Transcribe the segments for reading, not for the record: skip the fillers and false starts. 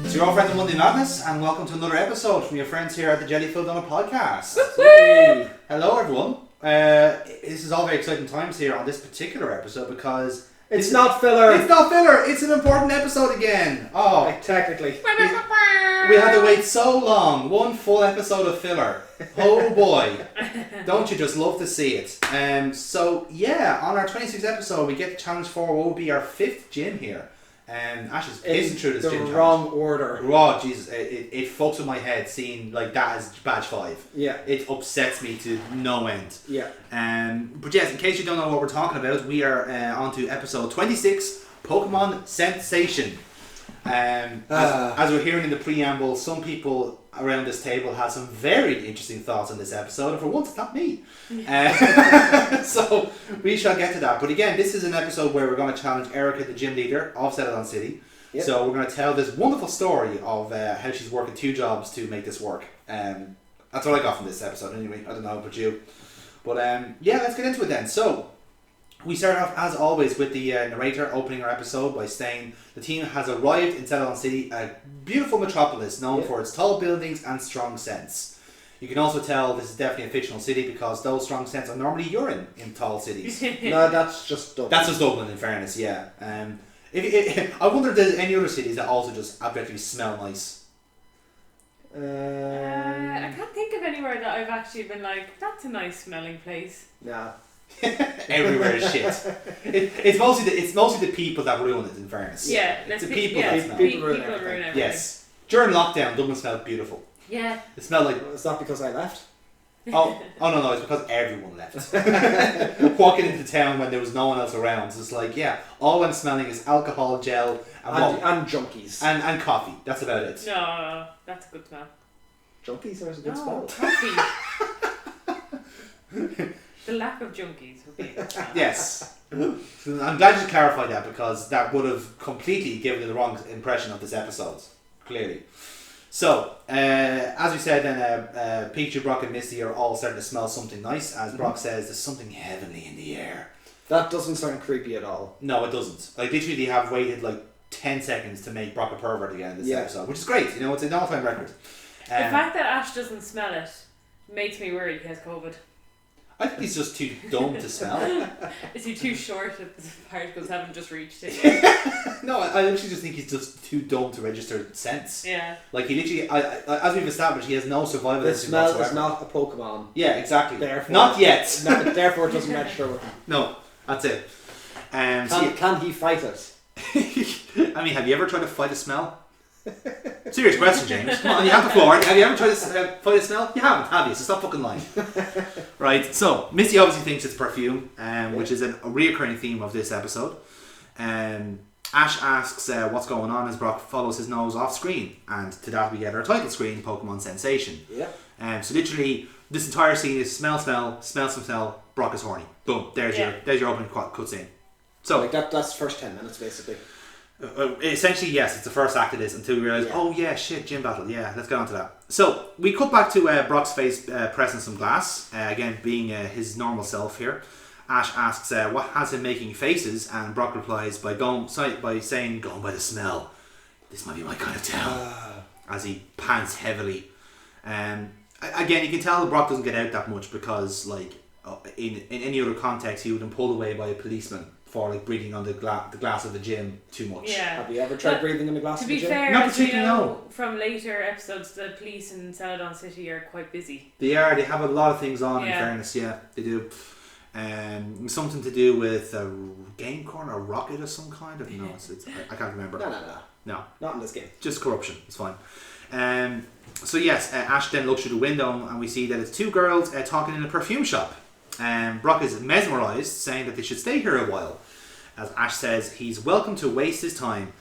It's your old friend of Monday Madness, and welcome to another episode from your friends here at the Jellyfield Donut Podcast. Hey. Hello, everyone. This is all very exciting times here on this particular episode because It's not filler. It's not filler. It's an important episode again. Oh, Like, technically. we had to wait so long. One full episode of filler. Oh boy, don't you just love to see it? So yeah, on our 26th episode, we get to challenge for what will be our 5th gym here. Ash is pissing through this the gym challenge. wrong order. Oh Jesus, it fucks with my head seeing like that as badge 5. Yeah. It upsets me to no end. Yeah. But yes, in case you don't know what we're talking about, we are on to episode 26, Pokémon Scentsation. As we're hearing in the preamble, some people around this table have some very interesting thoughts on this episode, and for once it's not me. So we shall get to that. But again, this is an episode where we're going to challenge Erica, the gym leader of Celadon City. Yep. So we're going to tell this wonderful story of how she's working 2 jobs to make this work. That's what I got from this episode anyway. I don't know about you. But yeah, let's get into it then. So we start off, as always, with the narrator opening our episode by saying the team has arrived in Celadon City, a beautiful metropolis known for its tall buildings and strong scents. You can also tell this is definitely a fictional city because those strong scents are normally urine in tall cities. No, that's just Dublin. That's just Dublin, in fairness, yeah. I wonder if there's any other cities that also just objectively smell nice. I can't think of anywhere that I've actually been like, that's a nice smelling place. Nah. Everywhere is shit. It's mostly the people that ruin it, in fairness. Yeah, the people that smell. People ruin everything. Yes. During lockdown, Dublin smelled beautiful. Yeah. It smelled like... It's not because I left. Oh no, it's because everyone left. Walking into town when there was no one else around, so it's like, yeah, all I'm smelling is alcohol, gel, and junkies. And coffee. That's about it. No, that's a good smell. Junkies are a good No, smell. coffee. The lack of junkies would be a good smell. Yes. I'm glad you clarified that because that would have completely given you the wrong impression of this episode. Clearly. So, as we said, then Pikachu, Brock, and Misty are all starting to smell something nice. As Brock says, there's something heavenly in the air. That doesn't sound creepy at all. No, it doesn't. Like, literally, they have waited like 10 seconds to make Brock a pervert again in this episode, which is great. You know, it's an all-time record. The fact that Ash doesn't smell it makes me worried he has COVID. I think he's just too dumb to smell. Is he too short that the particles haven't just reached it? No, I literally just think he's just too dumb to register scents. Yeah. Like, he literally, as we've established, he has no survival The instinct smell whatsoever. is not a Pokemon. Yeah, exactly. Therefore, not yet. No, therefore, it doesn't register with him. No, that's it. Can he fight it? I mean, have you ever tried to fight a smell? Serious question, James. Come on, you have the floor. Have you ever tried to fight a smell? You haven't, have you? So stop fucking lying. Right, so Misty obviously thinks it's perfume, which is a reoccurring theme of this episode. Ash asks what's going on as Brock follows his nose off screen, and to that we get our title screen, Pokémon Scentsation. Yeah. So literally, this entire scene is smell some smell, Brock is horny. Boom, there's your opening cutscene. So like that's the first 10 minutes basically. Essentially, yes, it's the first act of this until we realise, oh yeah, shit, gym battle, yeah, let's get on to that. So, we cut back to Brock's face pressing some glass, again, being his normal self here. Ash asks what has him making faces, and Brock replies by saying, going by the smell, this might be my kind of town, as he pants heavily. Again, you can tell that Brock doesn't get out that much because, like, in any other context, he would have been pulled away by a policeman for like breathing on the glass of the gym too much. Yeah. Have you ever tried breathing in the glass of the gym? To be fair, not as we particularly, know no. From later episodes, the police in Celadon City are quite busy. They have a lot of things on, in fairness, yeah, they do. Something to do with a game corner, a rocket of some kind. I can't remember. No. Not in this game. Just corruption, it's fine. So yes, Ash then looks through the window and we see that it's 2 girls talking in a perfume shop. Brock is mesmerised, saying that they should stay here a while. As Ash says, he's welcome to waste his time.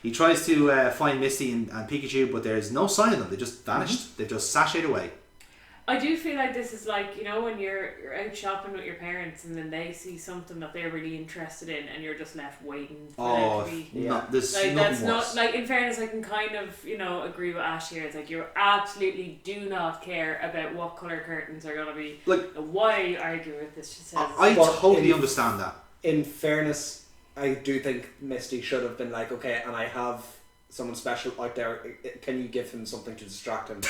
He tries to find Misty and Pikachu, but there's no sign of them. They just vanished. They've just sashayed away. I do feel like this is like, you know, when you're out shopping with your parents and then they see something that they're really interested in and you're just left waiting for them to be... There's like, nothing that's worse. not, like, in fairness, I can kind of, you know, agree with Ash here. It's like, you absolutely do not care about what colour curtains are going to be. Like, why argue with this? She says. I totally understand that. In fairness, I do think Misty should have been like, okay, and I have someone special out there, can you give him something to distract him?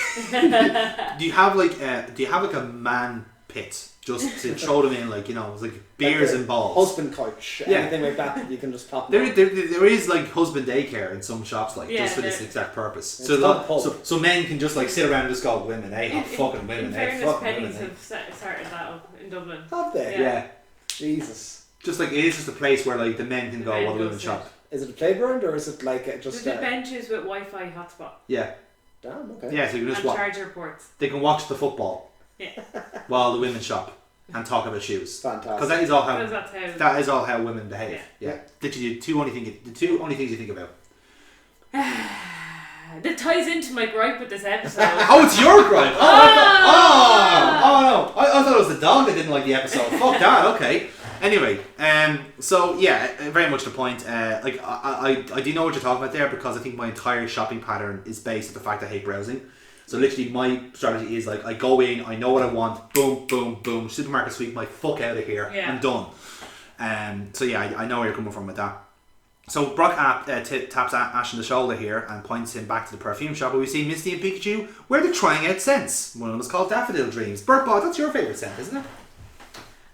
Do you have like a man pit just to throw them in, like, you know, like beers and balls? Husband couch, anything like that you can just pop there is like husband daycare in some shops, like, just for this exact purpose. So men can just like sit around and just go, women, fucking women, in fairness, Pennies have started that up in Dublin. Have they? Yeah. Jesus. Just like, it is just a place where like the men can go while the women shop. Is it a playground or is it like just... There's benches with Wi-Fi hotspot. Yeah. Damn, okay. Yeah, so you can just and charger ports. They can watch the football. Yeah. While the women shop and talk about shoes. Fantastic. Because that is all how women behave. Yeah. Literally, the two only things you think about. That ties into my gripe with this episode. Oh, it's your gripe. Oh no! I thought it was the dog that didn't like the episode. Fuck that. Okay. Anyway, so yeah, very much the point. Like I do know what you're talking about there, because I think my entire shopping pattern is based on the fact I hate browsing. So literally, my strategy is like, I go in, I know what I want, boom, boom, boom, supermarket sweep my fuck out of here, I'm done. So yeah, I know where you're coming from with that. So Brock taps Ash on the shoulder here and points him back to the perfume shop, where we see Misty and Pikachu, where they're trying out scents. One of them is called Daffodil Dreams. Burtbot, that's your favourite scent, isn't it?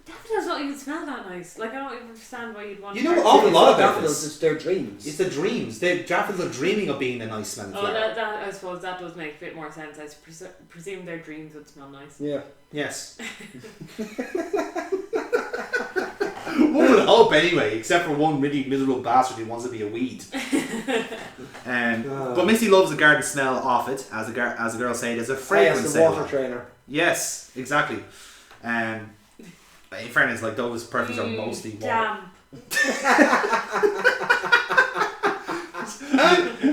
Daffodils don't even smell that nice. Like, I don't even understand why you'd want. You know an awful lot about daffodils. It's their dreams. It's the dreams. The daffodils are dreaming of being a nice smelling flower. That I suppose that does make a bit more sense. I presume their dreams would smell nice. Yeah. Yes. One would hope anyway, except for one really miserable bastard who wants to be a weed. But Missy loves the garden smell off it, as the girl said, as a fragrance. The water trainer. Yes, exactly. In fairness, like, those perfumes are mostly water.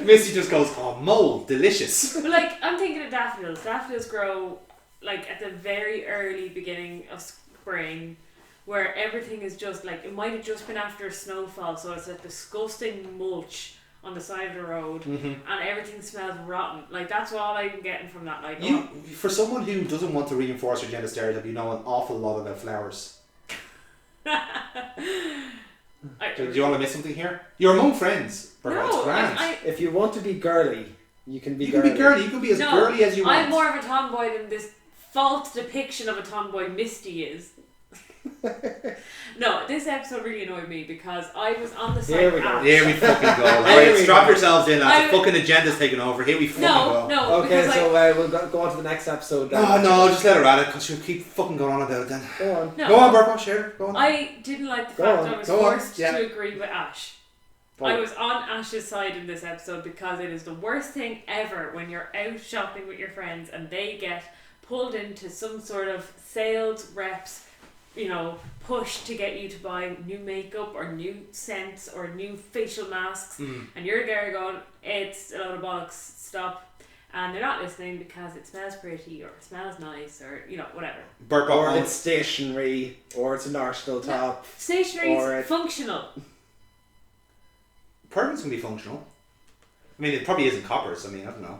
Missy just goes, oh, mold, delicious. But like, I'm thinking of daffodils. Daffodils grow like at the very early beginning of spring, where everything is just like, it might have just been after a snowfall, so it's like disgusting mulch on the side of the road, and everything smells rotten. Like, that's all I'm getting from that. Like, for someone who doesn't want to reinforce your gender stereotype, you know an awful lot about flowers. Do you want to miss something here? You're among friends. No, if you want to be girly, you can be. You can be girly. You can be as girly as you want. I'm more of a tomboy than this false depiction of a tomboy Misty is. No, this episode really annoyed me because I was on the side. Here we go. Here we fucking go. Right, strap yourselves in. Lads. The fucking agenda's taking over. Here we fucking go. No. Okay, so we'll go on to the next episode. Then. No, just let her at it, because she'll keep fucking going on about it then. Go on. No. Go on, Burpo, share. Go on. I didn't like the fact that I was forced to agree with Ash. I was on Ash's side in this episode because it is the worst thing ever when you're out shopping with your friends and they get pulled into some sort of sales reps, you know, push to get you to buy new makeup or new scents or new facial masks, and you're there going, it's a load of bollocks, stop. And they're not listening because it smells pretty or it smells nice or, you know, whatever. Or it's stationery, or it's an arsenal top. Stationery is functional. Perfumes can be functional. I mean, it probably isn't coppers. I mean, I don't know.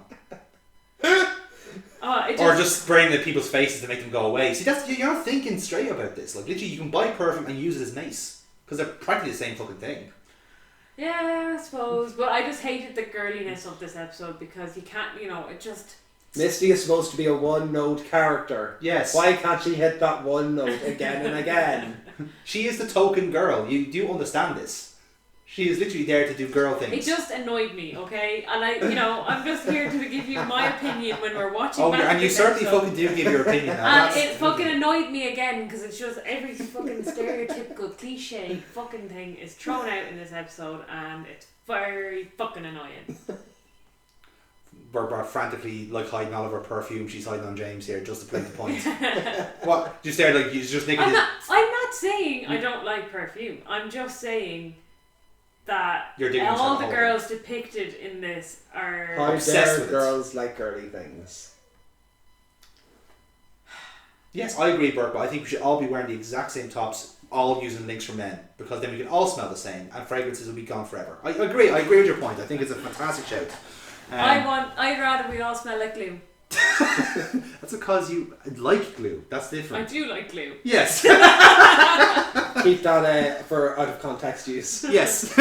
Or just spraying at people's faces to make them go away. See, you're not thinking straight about this. Like, literally, you can buy perfume and use it as nice. Because they're practically the same fucking thing. Yeah, I suppose. But I just hated the girliness of this episode because you can't, you know, it just... Misty is supposed to be a one-note character. Yes. Why can't she hit that one note again and again? She is the token girl. You do understand this. She is literally there to do girl things. It just annoyed me, okay? And I'm just here to give you my opinion when we're watching. And you certainly fucking do give your opinion. And it fucking annoyed me again because it's just every fucking stereotypical cliche fucking thing is thrown out in this episode, and it's very fucking annoying. Barbara frantically hiding all of her perfume. She's hiding on James here just to play the point. What? Just there, like, you're just thinking. I'm not saying I don't like perfume. I'm just saying that all the girls depicted in this are obsessed with girls like girly things. Yes, I agree, Burke, but I think we should all be wearing the exact same tops, all using links for men, because then we can all smell the same and fragrances will be gone forever. I agree with your point. I think it's a fantastic shout. I'd rather we all smell like glue. That's because you like glue. That's different. I do like glue. Yes. Keep that for out of context use. Yes.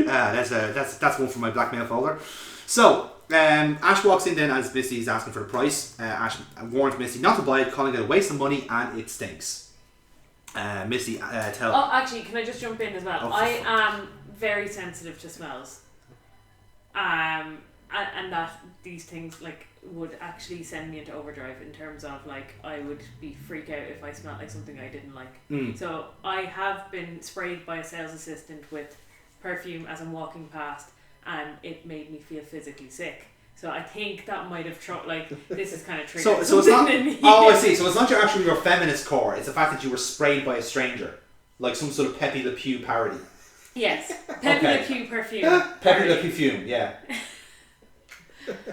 That's one for my blackmail folder. So, Ash walks in then as Misty is asking for the price. Ash warns Misty not to buy it, calling it a waste of money and it stinks. Misty tells... Oh, actually, can I just jump in as well? Oh, I am very sensitive to smells. And that these things like would actually send me into overdrive in terms of like I would be freak out if I smelled like something I didn't like. So I have been sprayed by a sales assistant with perfume as I'm walking past, and it made me feel physically sick. So I think that might have this is kind of triggered. So it's not. In me. Oh, I see. So it's not your feminist core. It's the fact that you were sprayed by a stranger, like some sort of Pepe Le Pew parody. Yes, Pepe Le Pew perfume. Pepe Le Perfume, yeah.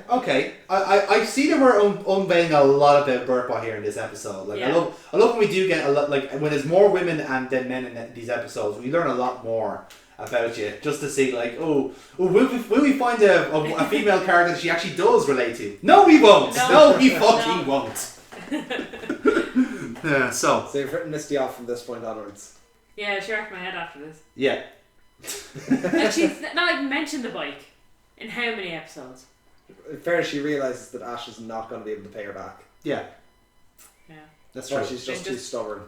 Okay, I see that we're unveiling a lot about Burpbot here in this episode. Like I love when we do get a lot, like when there's more women and then men in these episodes. We learn a lot more about you, just to see like, will we find a female character that she actually does relate to? No, we won't. No, we fucking won't. So you've written Misty off from this point onwards. Yeah, she wrecked my head after this. Yeah. Like she's not even mentioned the bike in how many episodes? In fairness, she realises that Ash is not going to be able to pay her back. Yeah. Yeah. That's true. She's just too stubborn.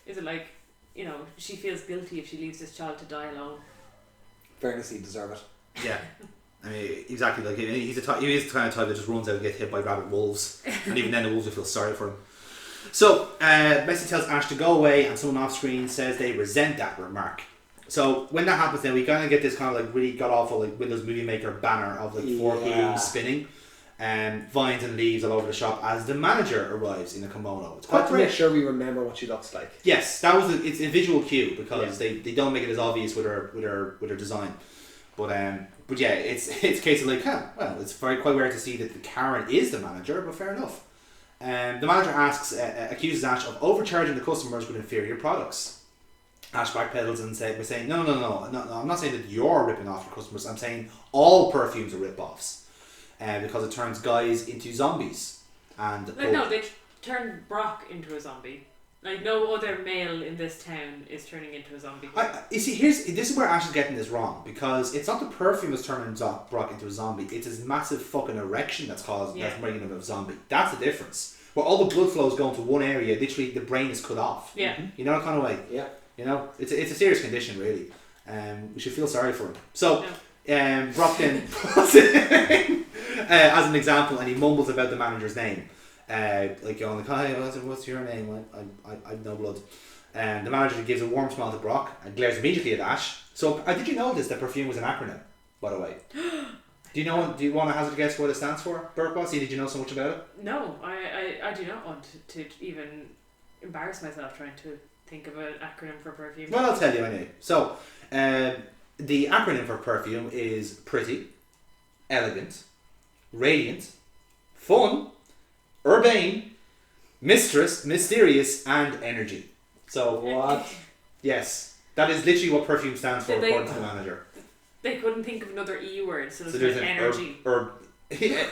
Is it like, she feels guilty if she leaves this child to die alone? Fairness, he'd deserve it. Yeah. I mean, exactly. Like he is the kind of type that just runs out and gets hit by rabid wolves, and even then the wolves will feel sorry for him. So Messi tells Ash to go away, and someone off screen says they resent that remark. So when that happens, then we kind of get this kind of like really god awful like Windows Movie Maker banner of like four blooms spinning, and vines and leaves all over the shop as the manager arrives in a kimono. It's quite to make sure we remember what she looks like. Yes, that was it's a visual cue because they don't make it as obvious with her design, but yeah, it's a case of like, well, it's quite rare to see that Karen is the manager, but fair enough. The manager accuses Ash of overcharging the customers with inferior products. Ash backpedals and we're saying, no, I'm not saying that you're ripping off your customers. I'm saying all perfumes are rip-offs. Because it turns guys into zombies. And they turn Brock into a zombie. Like no other male in this town is turning into a zombie. You see, this is where Ash is getting this wrong, because it's not the perfume that's turning Brock into a zombie. It's his massive fucking erection that's making him a zombie. That's the difference. Where all the blood flow is going to one area, literally the brain is cut off. Yeah. You know that kind of way. Yeah. You know, it's a serious condition, really. We should feel sorry for him. So, Brock then puts it as an example, and he mumbles about the manager's name. Like going like, hi, what's your name? I've no blood. And the manager gives a warm smile to Brock and glares immediately at Ash. So, did you notice that perfume was an acronym, by the way? Do you want to hazard a guess what it stands for, Burpbot? Did you know so much about it? No, I do not want to even embarrass myself trying to think of an acronym for perfume. Well, I'll tell you anyway. So, the acronym for perfume is pretty, elegant, radiant, fun, urbane, mistress, mysterious, and energy. So what? Yes, that is literally what perfume stands for according to the manager. They couldn't think of another E word, so there's an energy.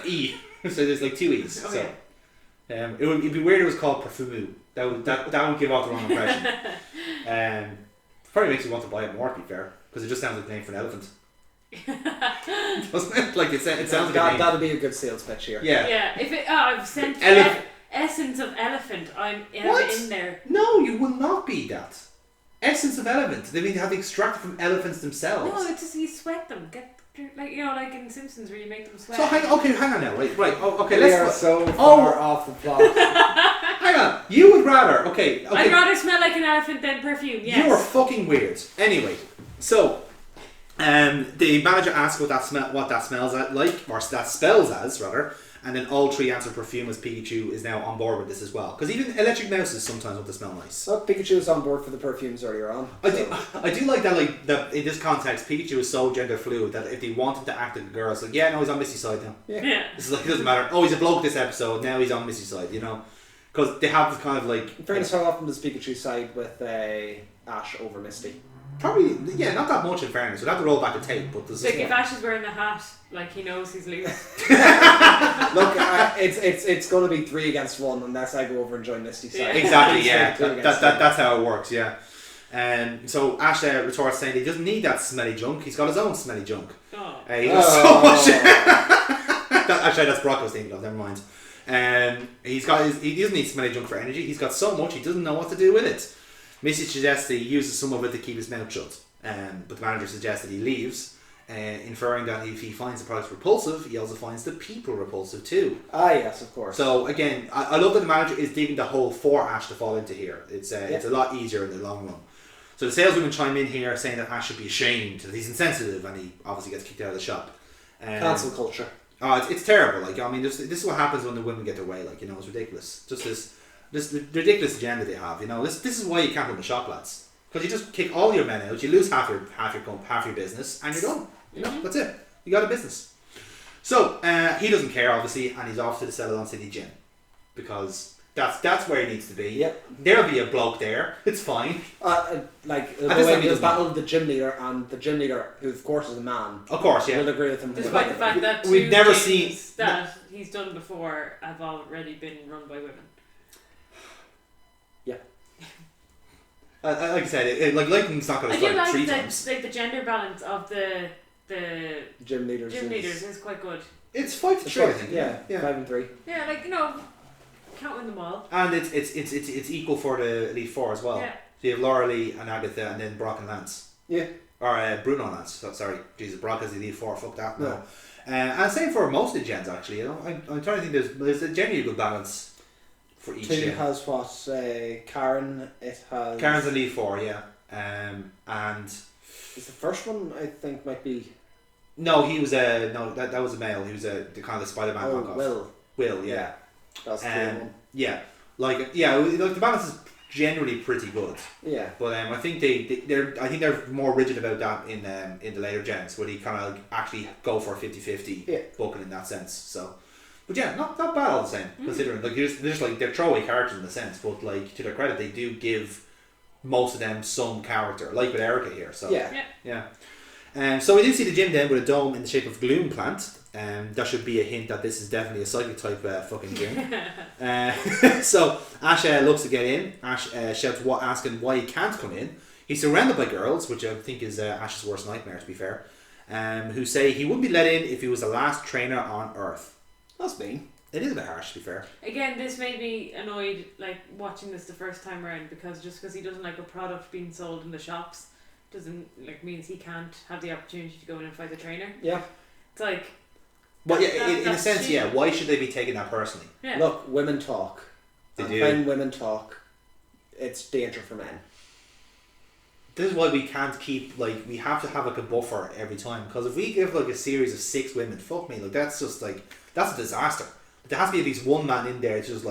E. So there's like two E's. Okay. So it'd be weird if it was called Perfumu. That would give off the wrong impression. Probably makes you want to buy it more, to be fair, because it just sounds like the name for an elephant. Doesn't it? Like it sounds like a name. That'll be a good sales pitch here. Yeah. Yeah. If I've sent essence of elephant, I'm in there. No, you will not be that. Essence of elephant. They mean they have extracted from elephants themselves. No, it's just you sweat them. Like like in Simpsons where you make them sweat. So hang on now, right. Oh, okay, we are so far off the plot. Hang on, you would rather. Okay. I'd rather smell like an elephant than perfume. Yes. You are fucking weird. Anyway, so the manager asks what that smells like, or that spells as rather, and then all three answer perfume as Pikachu is now on board with this as well. Because even electric mouses sometimes want to smell nice. Well, Pikachu was on board for the perfumes earlier on. I do like that. Like that in this context, Pikachu is so gender fluid that if they wanted to act like a girl, it's like no, he's on Missy's side now. Yeah. This is like it doesn't matter. Oh, he's a bloke this episode. Now he's on Missy's side. You know, because they have this kind of like. In fairness, how often does Pikachu side with Ash over Misty? Probably, yeah, not that much in fairness. We'd have to roll back the tape, but there's... Like, if Ash is wearing the hat, like, he knows he's losing. Look, it's going to be 3 against 1 unless I go over and join Misty's side. Exactly, yeah. That's how it works, yeah. So Ash retorts saying he doesn't need that smelly junk. He's got his own smelly junk. He does so much. Actually, that's Brock I was thinking of. Never mind. He doesn't need smelly junk for energy. He's got so much he doesn't know what to do with it. Missy suggests that he uses some of it to keep his mouth shut. But the manager suggests that he leaves, inferring that if he finds the products repulsive, he also finds the people repulsive too. Ah, yes, of course. So again, I love that the manager is digging the hole for Ash to fall into here. It's a lot easier in the long run. So the saleswomen chime in here saying that Ash should be ashamed, that he's insensitive, and he obviously gets kicked out of the shop. Cancel culture. Oh, it's terrible. Like, I mean, this is what happens when the women get their way. Like, you know, it's ridiculous. Just this ridiculous agenda they have. You know, this is why you can't run the shop, lads. Because you just kick all your men out, you lose half your business, and you're done. You know, that's it. You got a business. So he doesn't care, obviously, and he's off to the Celadon City gym because that's where he needs to be. Yep. There'll be a bloke there. It's fine. There's battle of the gym leader, and the gym leader, who of course is a man. Of course, yeah. Will agree with him. Despite the fact that we've never seen that he's done before have already been run by women. Yeah. Like I said, lightning's not going to strike 3 times. Like the gender balance of the gym leaders is quite good. It's 5-3, I think. Yeah, 5-3. Yeah, like, you know, can't win them all. And it's equal for the Elite Four as well. Yeah. So you have Laura Lee and Agatha, and then Brock and Lance. Yeah. Or Bruno and Lance. Sorry, Jesus, Brock is the Elite Four. Fuck that. No. No. And same for most of the gens actually. You know, I'm trying to think. There's a generally good balance for each. 2 gen. has what? Karen. It has. Karen's Elite Four, yeah. And is the first one I think might be. No, he was that was a male. He was the kind of the Spider-Man knockoff. Will, yeah. That's the one. Yeah, like the balance is generally pretty good. Yeah. But I think they're more rigid about that in the later gens, where they kind of actually go for a 50-50 booking in that sense. So, but yeah, not bad all the same. Considering like they're just like they're throwaway characters in a sense, but like to their credit, they do give most of them some character, like with Erica here. So yeah. So we do see the gym then with a dome in the shape of a gloom plant. That should be a hint that this is definitely a psychic type fucking gym. So Ash looks to get in. Ash shouts asking why he can't come in. He's surrounded by girls, which I think is Ash's worst nightmare, to be fair, who say he wouldn't be let in if he was the last trainer on Earth. That's mean. It is a bit harsh, to be fair. Again, this made me annoyed, like, watching this the first time around, because he doesn't like a product being sold in the shops doesn't means he can't have the opportunity to go in and fight the trainer. Yeah. It's like. Well, yeah, in a sense, yeah. Why should they be taking that personally? Yeah. Look, women talk. They do. When women talk, it's danger for men. This is why we can't keep, we have to have a buffer every time, because if we give a series of 6 women, fuck me, that's just that's a disaster. There has to be at least one man in there to just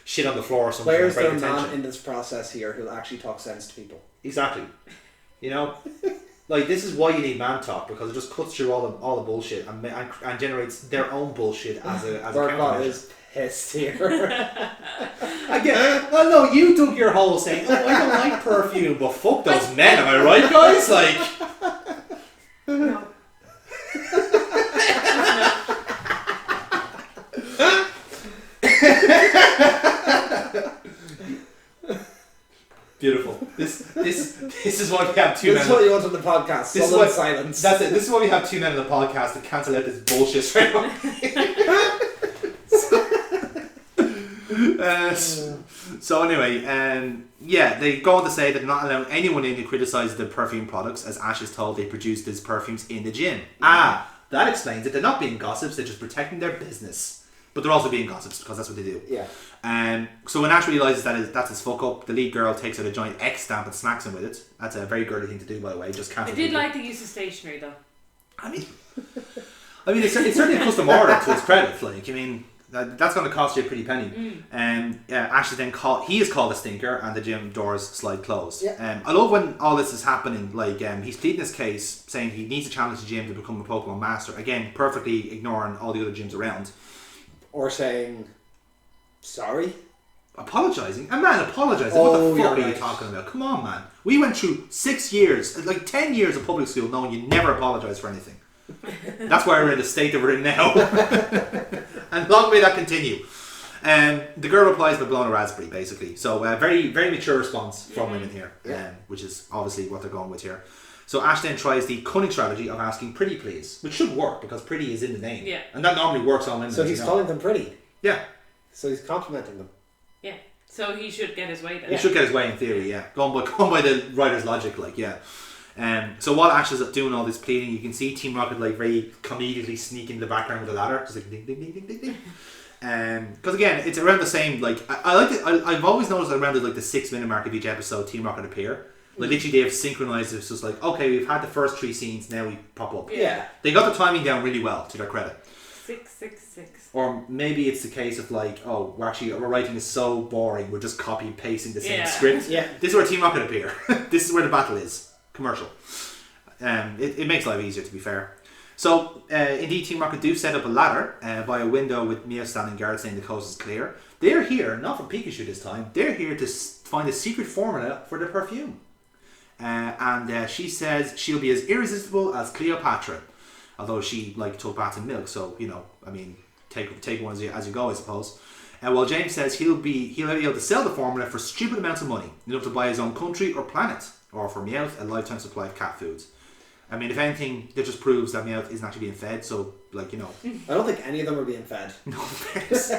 shit on the floor or something. Where's there a man in this process here who'll actually talk sense to people? Exactly. You know, this is why you need man talk, because it just cuts through all the bullshit and generates their own bullshit as a countermeasure. Is pissed here. Again, well, no, you dug your hole saying, "Oh, I don't like perfume," but fuck those men. Am I right, guys? No. Beautiful. This is why we have 2 men. This is what you want on the podcast. This is silence. That's it. This is why we have 2 men on the podcast to cancel out this bullshit straight away. So anyway, they go on to say that they're not allowing anyone in who criticises the perfume products, as Ash is told they produced these perfumes in the gym. That explains it. They're not being gossips. They're just protecting their business. But they're also being gossips, because that's what they do. Yeah. So when Ash realises that's his fuck up, the lead girl takes out a giant X stamp and smacks him with it. That's a very girly thing to do, by the way. Just cancel. I did like the use of stationery, though. I mean, it's certainly a custom order to his credit. That's going to cost you a pretty penny. Ash is then he is called a stinker, and the gym doors slide closed. Yeah. I love when all this is happening. He's pleading his case, saying he needs to challenge the gym to become a Pokemon master. Again, perfectly ignoring all the other gyms around. Or saying, sorry? Apologising? A man apologising? What the fuck are you talking about? Come on, man. We went through 6 years, like 10 years of public school knowing you never apologise for anything. That's why we're in the state that we're in now. And long may that continue. The girl replies by blowing a raspberry, basically. So very, very mature response from women here, which is obviously what they're going with here. So Ash then tries the cunning strategy of asking pretty please, which should work because pretty is in the name. Yeah. And that normally works on women. So he's calling them pretty. Yeah. So he's complimenting them. Yeah. So he should get his way then. He should get his way in theory, yeah. Going by the writer's logic, like, yeah. So while Ash is doing all this pleading, you can see Team Rocket like very comedically sneak in the background with a ladder, just like ding ding ding ding ding ding. Because again, it's around the same. Like I like it. I've always noticed around like the 6 minute mark of each episode, Team Rocket appear. Like literally, they have synchronized. It's just like, okay, we've had the first 3 scenes, now we pop up. Yeah, they got the timing down really well, to their credit. 666. Or maybe it's the case of like, oh, we're writing is so boring, we're just copy and pasting the same script. Yeah, this is where Team Rocket appear. This is where the battle is. Commercial. It makes life easier, to be fair. So, indeed, Team Rocket do set up a ladder by a window with Mia standing guard saying the coast is clear. They're here, not for Pikachu this time, they're here to find a secret formula for the perfume. And she says she'll be as irresistible as Cleopatra. Although she took baths in milk, so, I mean, take one as you go, I suppose. While James says he'll be able to sell the formula for stupid amounts of money, enough to buy his own country or planet, or for Meowth, a lifetime supply of cat foods. I mean, if anything, that just proves that Meowth isn't actually being fed, so, I don't think any of them are being fed. No,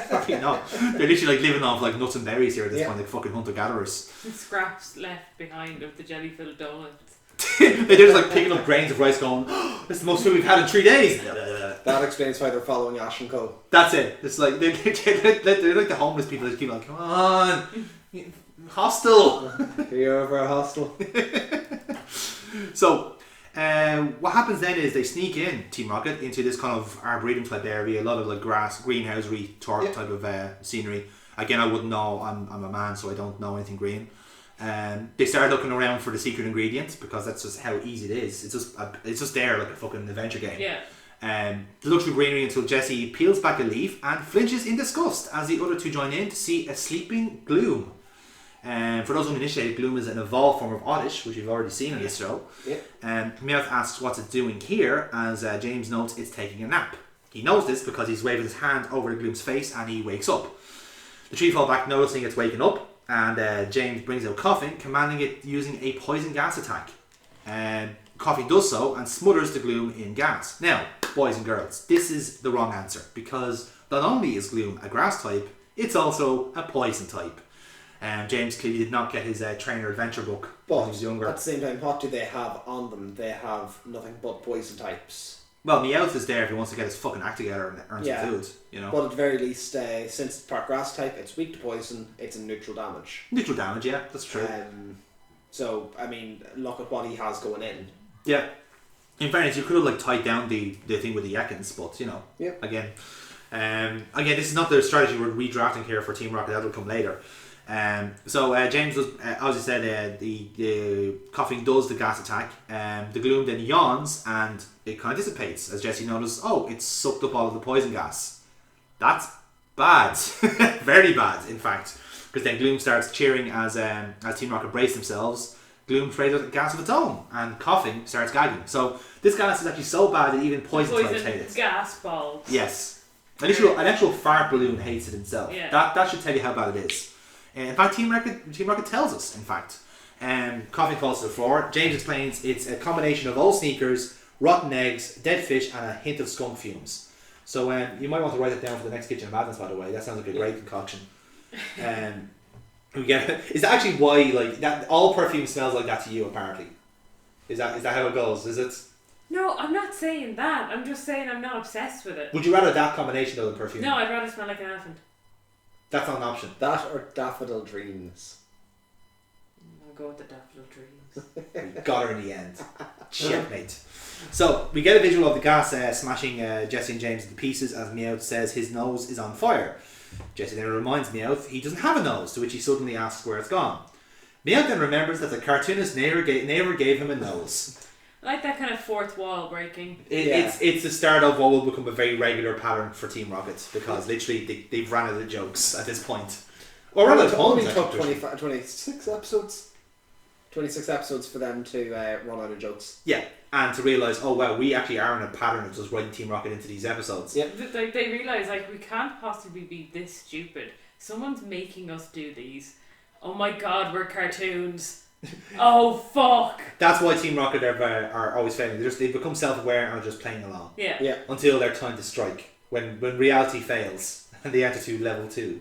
probably not. They're literally, living off, nuts and berries here at this point, like fucking hunter-gatherers. Scraps left behind of the jelly-filled donuts. They're just, picking up grains of rice going, oh, this is the most food we've had in 3 days. That explains why they're following Ash and Co. That's it. It's like, they're like the homeless people that keep come on, hostel. You're over a hostel. So, what happens then is they sneak in, Team Rocket, into this kind of arboretum type area, a lot of grass, greenhousery type of scenery. Again, I wouldn't know, I'm a man, so I don't know anything green. They start looking around for the secret ingredients because that's just how easy it is. It's just there like a fucking adventure game. Yeah. They look through greenery until Jessie peels back a leaf and flinches in disgust as the other 2 join in to see a sleeping Gloom. For those uninitiated, Gloom is an evolved form of Oddish, which we've already seen in this show. Yeah. Meowth asks what's it doing here, as James notes it's taking a nap. He knows this because he's waving his hand over the Gloom's face and he wakes up. The 3 fall back, noticing it's waking up, and James brings out Coughing, commanding it using a poison gas attack. Coughing does so and smothers the Gloom in gas. Now, boys and girls, this is the wrong answer, because not only is Gloom a grass type, it's also a poison type. James clearly did not get his trainer adventure book when he was younger. At the same time, what do they have on them? They have nothing but poison types. Well, Meowth is there if he wants to get his fucking act together and earn some food, But at the very least, since it's part grass type, it's weak to poison, it's a neutral damage. Neutral damage, yeah, that's true. So, I mean, look at what he has going in. Yeah. In fairness, you could have tied down the thing with the Yakins, but, again, this is not the strategy we're redrafting here for Team Rocket, that'll come later. So James does, as I said, the Coughing does the gas attack. The Gloom then yawns and it kind of dissipates as Jessie notices, oh, it's sucked up all of the poison gas. That's bad. Very bad, in fact. Because then Gloom starts cheering as Team Rocket brace themselves. Gloom sprays out a gas of its own and Coughing starts gagging. So this gas is actually so bad that even poison types hate it. Gas balls. Yes. An actual fart balloon hates it itself. Yeah. That should tell you how bad it is. In fact, Team Rocket tells us, in fact. Coughing falls to the floor. James explains it's a combination of old sneakers, rotten eggs, dead fish, and a hint of skunk fumes. So you might want to write it down for the next Kitchen of Madness, by the way. That sounds like a great concoction. Is that actually why that all perfume smells like that to you, apparently? Is that how it goes? Is it? No, I'm not saying that. I'm just saying I'm not obsessed with it. Would you rather that combination of the perfume? No, I'd rather smell like an elephant. That's not an option. That or Daffodil Dreams? I'll go with the Daffodil Dreams. We got her in the end. Checkmate. So, we get a visual of the gas smashing Jessie and James into pieces as Meowth says his nose is on fire. Jessie then reminds Meowth he doesn't have a nose, to which he suddenly asks where it's gone. Meowth then remembers that the cartoonist never gave him a nose. I like that kind of fourth wall breaking. It's the start of what will become a very regular pattern for Team Rocket, because literally they've ran out of jokes at this point. Or around it the only tons, took actually. 26 episodes. 26 episodes for them to run out of jokes. Yeah, and to realise, oh wow, we actually are in a pattern of just writing Team Rocket into these episodes. Yeah. Like they realise, like, we can't possibly be this stupid. Someone's making us do these. Oh my god, we're cartoons. Oh fuck. That's why Team Rocket are always failing. They become self-aware and are just playing along. Yeah. Until their time to strike, when reality fails and they enter to level 2.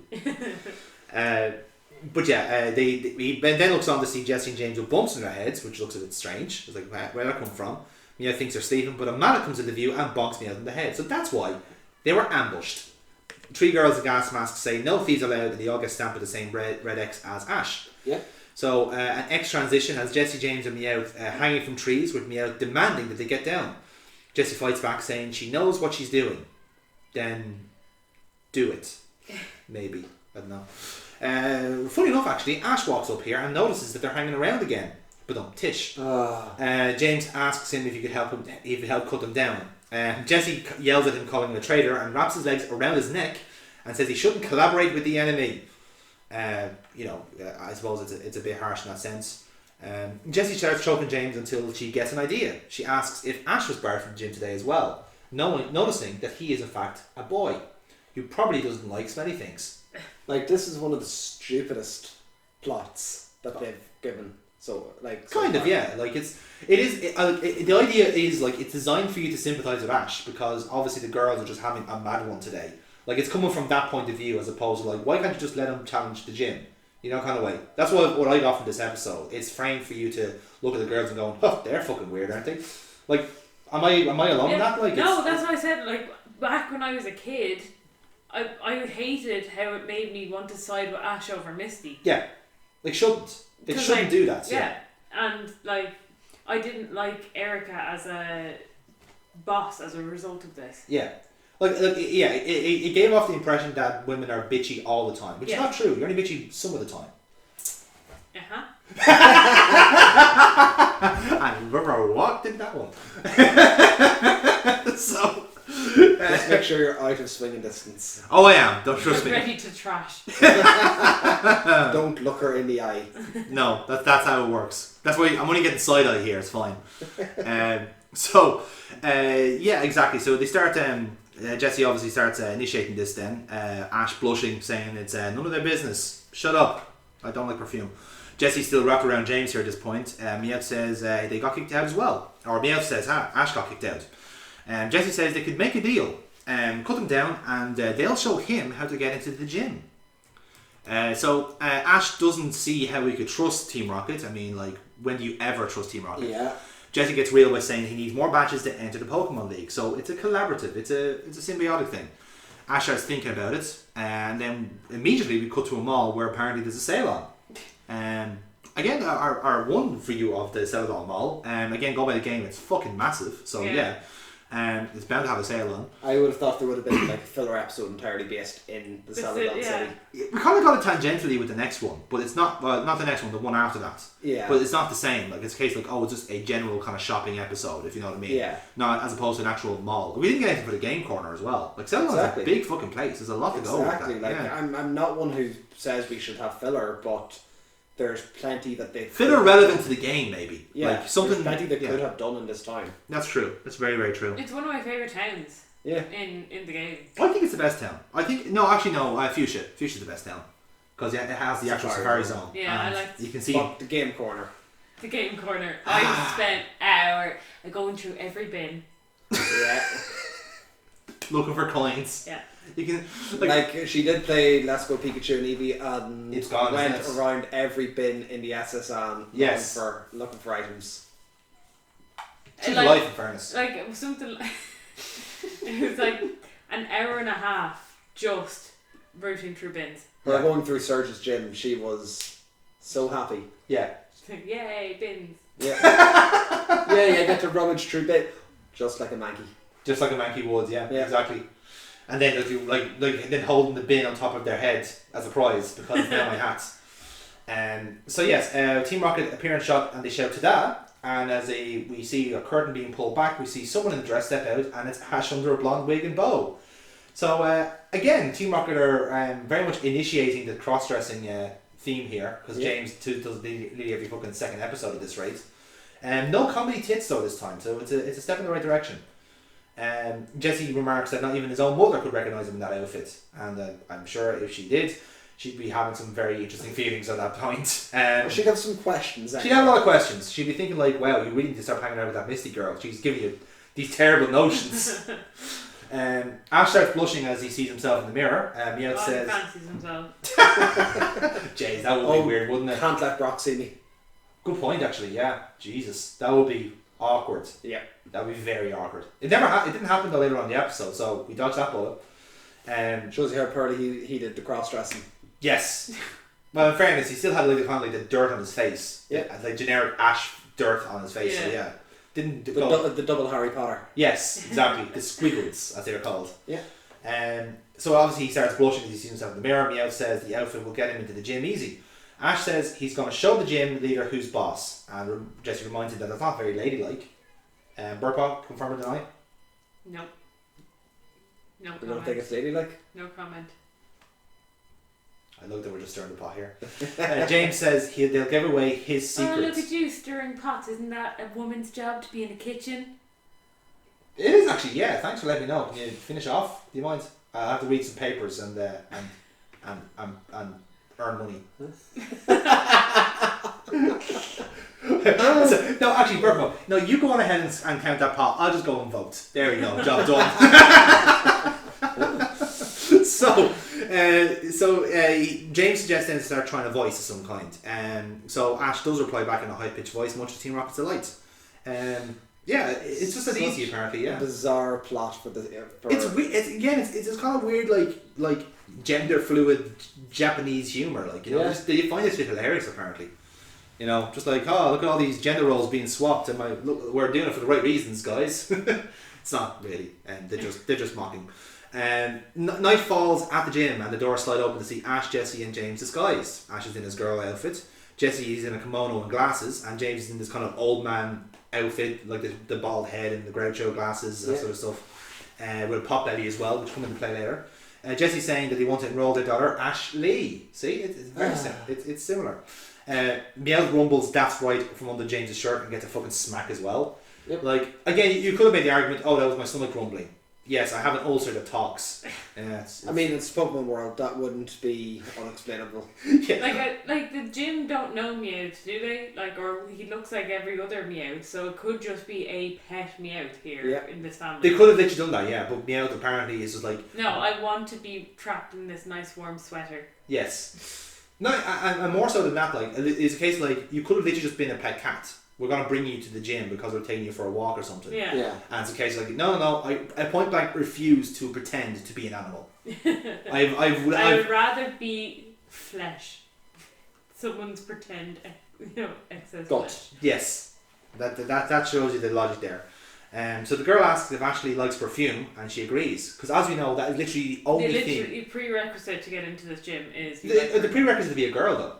But yeah, he then looks on to see Jesse and James with bumps in their heads, which looks a bit strange. It's like, where'd that come from? Mia thinks they're sleeping, but a man comes into view and bonks me out in the head. So that's why they were ambushed. 3 girls in gas masks say no fees allowed, and they all get stamped with the same red X as Ash. Yeah. So an X transition has Jesse, James and Meowth hanging from trees, with Meowth demanding that they get down. Jesse fights back, saying she knows what she's doing. Then do it. Maybe. I don't know. Funny enough, actually, Ash walks up here and notices that they're hanging around again. But don't tish. James asks him if he could help cut them down. Jesse yells at him, calling him a traitor, and wraps his legs around his neck and says he shouldn't collaborate with the enemy. I suppose it's a bit harsh in that sense. Jessie starts choking James until she gets an idea. She asks if Ash was barred from the gym today as well, noticing that he is in fact a boy who probably doesn't like smelly things. Like, this is one of the stupidest plots that they've given. So, like, kind of, yeah. Like the idea is like it's designed for you to sympathise with Ash, because obviously the girls are just having a mad one today. Like, it's coming from that point of view, as opposed to like, why can't you just let him challenge the gym? You know, kind of way. That's what I got from this episode. It's framed for you to look at the girls and go, oh, they're fucking weird, aren't they? Like, am I alone in that? Like, no, that's what I said. Like, back when I was a kid, I hated how it made me want to side with Ash over Misty. Yeah, they shouldn't. They shouldn't do that. Yeah, and like, I didn't like Erica as a boss as a result of this. Yeah. It gave off the impression that women are bitchy all the time, which is not true. You're only bitchy some of the time. And we're walked in that one. So just make sure you're out of swinging distance. Oh, I am. Don't trust me. Ready to trash. Don't look her in the eye. No, that's how it works. That's why I'm only getting side eye here. It's fine. Yeah, exactly. So they start. Jesse obviously starts initiating this. Then Ash blushing, saying it's none of their business. Shut up. I don't like perfume. Jesse's still wrapped around James here at this point. Meowth says they got kicked out as well. Or Meowth says Ash got kicked out. Jesse says they could make a deal, cut them down, and they'll show him how to get into the gym. So Ash doesn't see how we could trust Team Rocket. I mean, like, when do you ever trust Team Rocket? Yeah. Jesse gets real by saying he needs more badges to enter the Pokemon League. So it's a collaborative. It's a symbiotic thing. Ash starts thinking about it, and then immediately we cut to a mall where apparently there's a sale on. Again, our one view of the Celadon Mall. Again, go by the game. It's fucking massive. So yeah. It's bound to have a sale on. I would have thought there would have been like a filler episode entirely based in the Celadon City. We kind of got it tangentially with the next one, but it's not. Well, not the next one, the one after that. Yeah. But it's not the same. Like, it's a case like, oh, it's just a general kind of shopping episode, if you know what I mean. Yeah. Not as opposed to an actual mall. We didn't get anything for the game corner as well. Like, Celadon's a big fucking place. There's a lot to go with that. Exactly. Like, I'm not one who says we should have filler, but there's plenty that they filler relevant to the game, maybe. Yeah, like something. There's plenty they could have done in this time. That's true. That's very, very true. It's one of my favourite towns. Yeah. In the game. I think it's the best town. I think Fuchsia. Fuchsia's the best town because it has the actual safari zone. Yeah, I like. You can see the game corner. The game corner. I spent hours going through every bin. Yeah. Looking for coins. Yeah. You can like she did play Let's Go Pikachu and Eevee and it's gone, went around every bin in the SSN looking for items. She's life, in fairness. Like, it was something like it was like an hour and a half just routing through bins. We're going through Surge's gym. She was so happy. Yeah. Yay, bins. Yeah. You get to rummage through bins just like a Mankey. Just like a Mankey would, yeah. Exactly. And then if you then holding the bin on top of their head as a prize because it's now my hat. So yes, Team Rocket appear in shot and they shout "Tada!" And as we see a curtain being pulled back, we see someone in a dress step out, and it's Ash under a blonde wig and bow. So again, Team Rocket are very much initiating the cross-dressing theme here, because James does nearly every fucking second episode at this rate. No comedy tits though this time, so it's a step in the right direction. Jesse remarks that not even his own mother could recognise him in that outfit, and I'm sure if she did, she'd be having some very interesting feelings at that point. She'd have some questions. She'd have a lot of questions. She'd be thinking like, wow, you really need to start hanging out with that Misty girl. She's giving you these terrible notions. Ash starts blushing as he sees himself in the mirror. Meowth says... He fancies himself. Jeez, that would be weird, wouldn't it? Can't let Brock see me. Good point, actually, yeah. Jesus, that would be awkward. Yeah. That would be very awkward. It never it didn't happen till later on in the episode, so we dodged that bullet. Shows you how poorly he did the cross-dressing. Yes. Well, in fairness, he still had kind of like the dirt on his face. Yeah. Like generic Ash dirt on his face, yeah. so yeah. Didn't the double Harry Potter. Yes, exactly. The squiggles, as they're called. Yeah. So obviously he starts blushing as he sees himself in the mirror. Meowth says the outfit will get him into the gym easy. Ash says he's going to show the gym leader who's boss, and Jesse reminds him that that's not very ladylike. Burpo, confirm or deny? No. No comment. You don't think it's ladylike? No comment. I look that we're just stirring the pot here. James says they'll give away his secrets. Oh, look at you stirring pots. Isn't that a woman's job to be in the kitchen? It is actually, yeah. Thanks for letting me know. Can you finish off? Do you mind? I'll have to read some papers and earn money. No, actually, Burpo. No, you go on ahead and count that pot. I'll just go and vote. There we go. Job done. James suggests then to start trying a voice of some kind. So Ash does reply back in a high-pitched voice, much to Team Rocket's delight. Yeah, it's just as easy apparently. Yeah, bizarre plot for the. It's weird. It's kind of weird, like gender fluid Japanese humor. Like they find this shit hilarious apparently. You know, just like look at all these gender roles being swapped, and look, we're doing it for the right reasons, guys. It's not really, and they're just mocking. Night falls at the gym, and the doors slide open to see Ash, Jesse, and James disguised. Ash is in his girl outfit. Jesse is in a kimono and glasses, and James is in this kind of old man outfit, like the bald head and the Groucho glasses, that sort of stuff, with a pot belly as well, which come into play later. Jesse's saying that they want to enroll their daughter Ashley. See, it's very similar. It's similar. Meowth rumbles "That's right" from under James's shirt and gets a fucking smack as well. Yep. Like again, you could have made the argument, oh, that was my stomach rumbling. Yes, I have an ulcer that talks. I mean, it's Pokemon World. That wouldn't be unexplainable. Yeah. Like the gym don't know Meowth, do they? Like, or he looks like every other Meowth, so it could just be a pet Meowth here in this family. They could have literally done that, yeah. But Meowth apparently is just like, no, I want to be trapped in this nice warm sweater. Yes. No, and more so than that, like it's a case like you could have literally just been a pet cat. We're going to bring you to the gym because we're taking you for a walk or something. Yeah. And it's a case like, no, I point blank refuse to pretend to be an animal. I would rather be flesh. Someone's pretend, excess flesh. Yes. That shows you the logic there. So the girl asks if Ashley likes perfume, and she agrees. Because as we know, that is literally the only thing. The prerequisite to get into this gym is... The prerequisite to be a girl, though.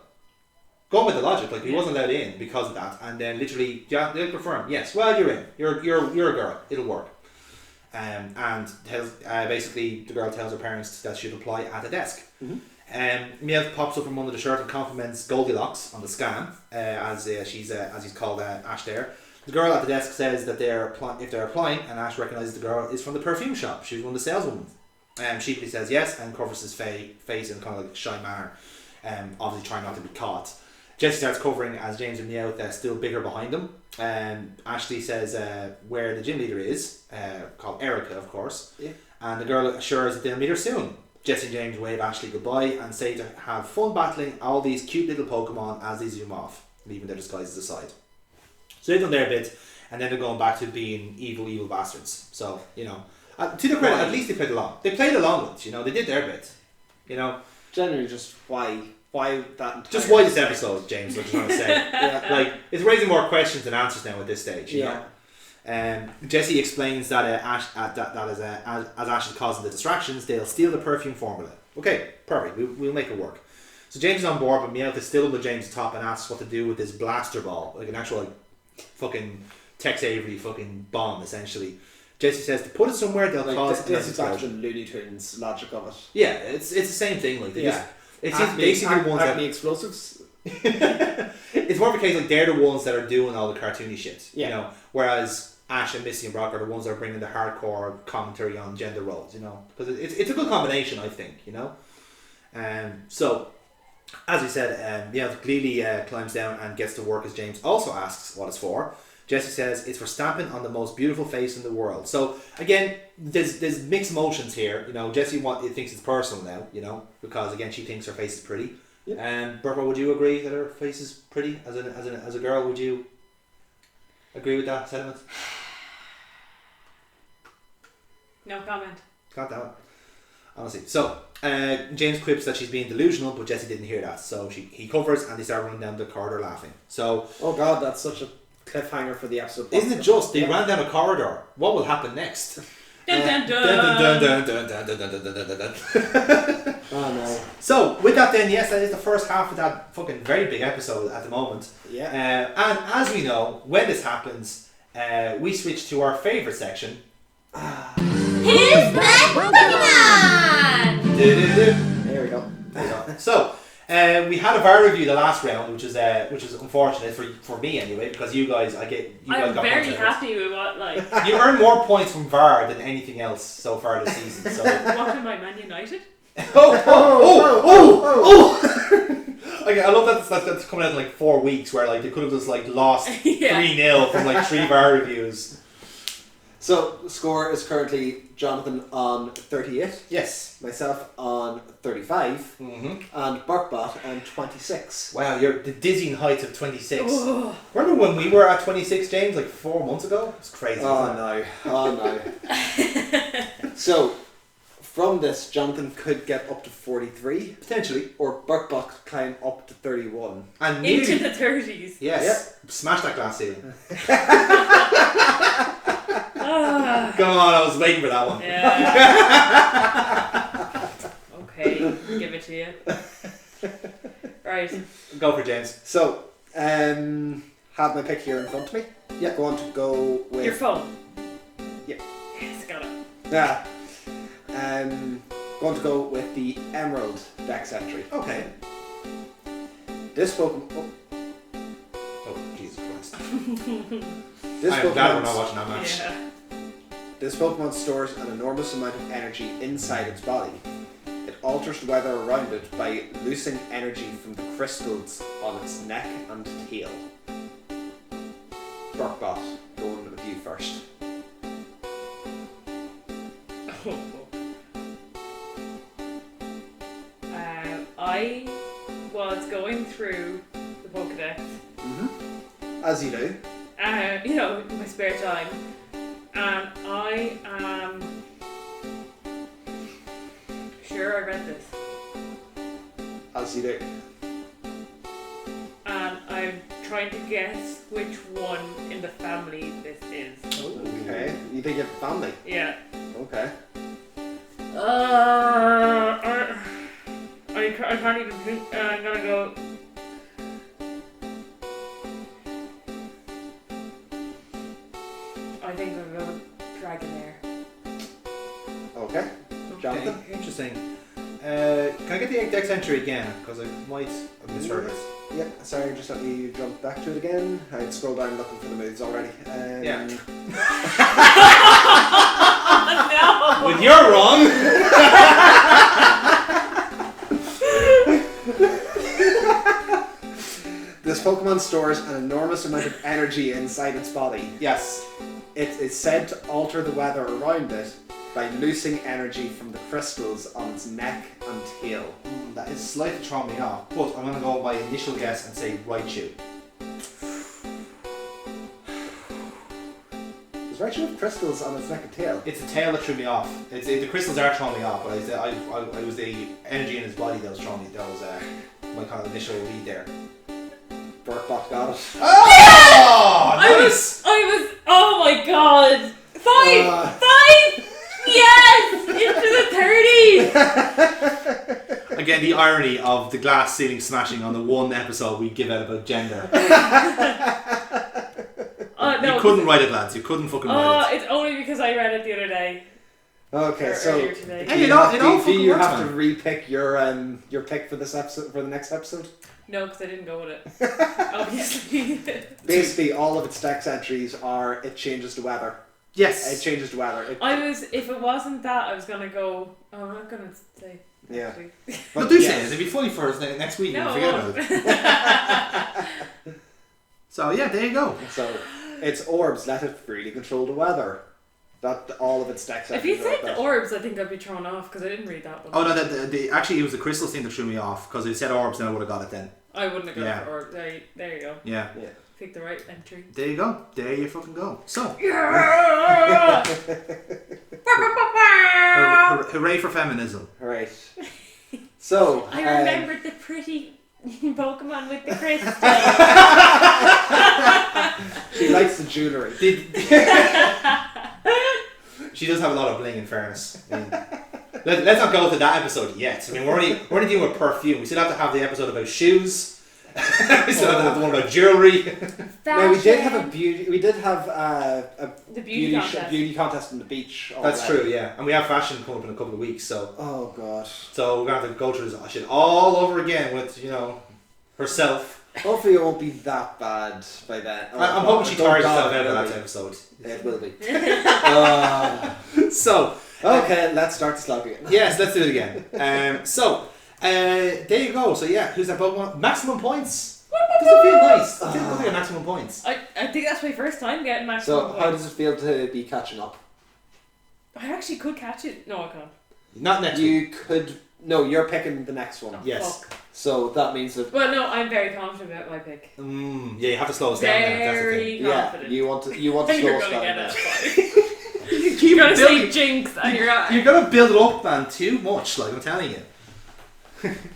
Going with the logic, like he wasn't allowed in because of that, and then literally, they'll confirm, yes, well, you're in, you're a girl, it'll work. And basically the girl tells her parents that she'll apply at the desk. Meowth pops up from under the shirt and compliments Goldilocks on the scan, as he's called Ash there. The girl at the desk says that if they're applying, and Ash recognises the girl is from the perfume shop. She's one of the saleswomen. Sheeply says yes and covers his face in kind of like a shy manner, obviously trying not to be caught. Jesse starts covering as James and Meowth still bigger behind them. Ashley says where the gym leader is, called Erica, of course. Yeah. And the girl assures that they'll meet her soon. Jesse and James wave Ashley goodbye and say to have fun battling all these cute little Pokemon as they zoom off, leaving their disguises aside. So they've done their bit, and then they're going back to being evil bastards. So, to their credit, at least they played along. They played along with it, they did their bit. Generally, just why that just why this episode, James, what you're trying to say. Like, it's raising more questions than answers now at this stage, you know? Jesse explains that as Ash is causing the distractions, they'll steal the perfume formula. Okay, perfect, we'll make it work. So James is on board, but Meowth is still under James' top and asks what to do with this blaster ball, like an actual fucking Tex Avery fucking bomb, essentially. Jesse says to put it somewhere they'll cause this is back to the Looney Tunes logic of it. Yeah, it's the same thing. Like it's basically the ones that explosives. It's more of a case like they're the ones that are doing all the cartoony shit. Yeah. You know, whereas Ash and Misty and Brock are the ones that are bringing the hardcore commentary on gender roles. You know, because it's a good combination, I think. You know, so. As we said, Gleely climbs down and gets to work as James also asks what it's for. Jesse says it's for stamping on the most beautiful face in the world. So again, there's mixed emotions here. You know, Jesse thinks it's personal now. You know, because again she thinks her face is pretty. And Burpa, would you agree that her face is pretty as a girl? Would you agree with that sentiment? No comment. God damn it. Honestly, so James quips that she's being delusional, but Jesse didn't hear that, so he covers and they start running down the corridor laughing. So, oh god, that's such a cliffhanger for the episode. Isn't it just? They ran down a corridor. What will happen next? Dun, dun, dun. Oh no. So with that, then yes, that is the first half of that fucking very big episode at the moment. Yeah. And as we know, when this happens, we switch to our favourite section. Here's Black Pokemon! There we go. So, we had a VAR review the last round, which is unfortunate for me anyway, because you guys got I'm very points happy with what you earn more points from VAR than anything else so far this season. So what am I, Man United? Okay, I love that's coming out in like 4 weeks, where like they could have just like lost 3-0 from like 3 VAR reviews. So the score is currently Jonathan on 38. Yes. Myself on 35. Mm-hmm. And Burkbot on 26. Wow, you're the dizzying heights of 26. Oh. Remember when we were at 26, James, like 4 months ago? It's crazy. Oh no. So, from this, Jonathan could get up to 43. Potentially. Or Burkbot could climb up to 31. And into the 30s. Yes. Yep. Smash that glass ceiling. Come on, I was waiting for that one. Yeah. Okay, give it to you. Right. Go for James. So, have my pick here in front of me. Yeah. Going to go with Your phone. Yeah. Yes, got it. Yeah. Going to go with the Emerald Dex entry. Okay. This Pokemon. Oh, Jesus Christ. I'm glad we're not watching that match. Yeah. This Pokemon stores an enormous amount of energy inside its body. It alters the weather around it by loosening energy from the crystals on its neck and tail. Burkbot, going with you first. I was going through the Pokédex. Mm-hmm. As you do. You know, in my spare time. And I am sure I read this. As you do. And I'm trying to guess which one in the family this is. Okay. You think you have a family? Yeah. Okay. I can't even think. I'm gonna go. I think I'm going Dragonair. Okay. Jonathan? Okay, interesting. Can I get the Dex entry again? Because I might have misheard it. Yeah, sorry, just let me jump back to it again. I'd scroll down looking for the moves already. Yeah. No! When you're wrong! This Pokemon stores an enormous amount of energy inside its body. Yes. It is said to alter the weather around it by loosening energy from the crystals on its neck and tail. That is slightly throwing me off, but I'm going to go by initial guess and say Raichu. Does Raichu have crystals on its neck and tail? It's the tail that threw me off. The crystals are throwing me off, but it was the energy in his body that was throwing me. That was my kind of initial lead there. Burkbot got it. Oh! Nice! I was. Oh my god! 5! 5! Yes! Into the 30s! Again, the irony of the glass ceiling smashing on the one episode we give out about gender. I You couldn't write it, lads. You couldn't fucking write it. It's only because I read it the other day. Okay, so hey, do you have to re-pick your pick for this episode, for the next episode? No, because I didn't go with it. Obviously. Basically, all of its text entries are it changes the weather. Yes. It changes the weather. If it wasn't that, I was gonna go. Oh, I'm not gonna say. Yeah. But do say it. It'd be funny for us next week. No, forget about it. So yeah, there you go. So it's orbs. Let it freely control the weather. That all of its text. If you said the orbs, I think I'd be thrown off because I didn't read that one. Oh no, actually it was the crystals thing that threw me off because if it said orbs, then I would have got it then. I wouldn't have gone for orbs. There you go. Yeah. Pick the right entry. There you go. There you fucking go. So. Yeah! Hooray for feminism. Right. So I remembered the pretty Pokemon with the crystal. She likes the jewellery. She does have a lot of bling, in fairness. Let's not go to that episode yet. I mean, we're only dealing with perfume. We still have to have the episode about shoes. We still have the one about jewellery. No, we did have a beauty. We did have a beauty contest on the beach. That's true, yeah. And we have fashion coming up in a couple of weeks, so. Oh god. So we're gonna have to go through this shit all over again with herself. Hopefully it won't be that bad by then. I'm hoping she tires herself out of that episode. It will be. So. Okay, let's start the slog again. Yes, let's do it again. There you go. So yeah, who's that Pokemon? Maximum points. Does it feel nice? I think we'll maximum points. I think that's my first time getting maximum points. So how does it feel to be catching up? I actually could catch it. No, I can't. Not next week. You could. No, you're picking the next one. Oh, yes. Fuck. So that means that. Well, no, I'm very confident about my pick. Yeah, you have to slow us down. Very confident. Yeah, you want to slow us down. You're gonna say jinx, and you're gonna build it up, man, too much. Like I'm telling you.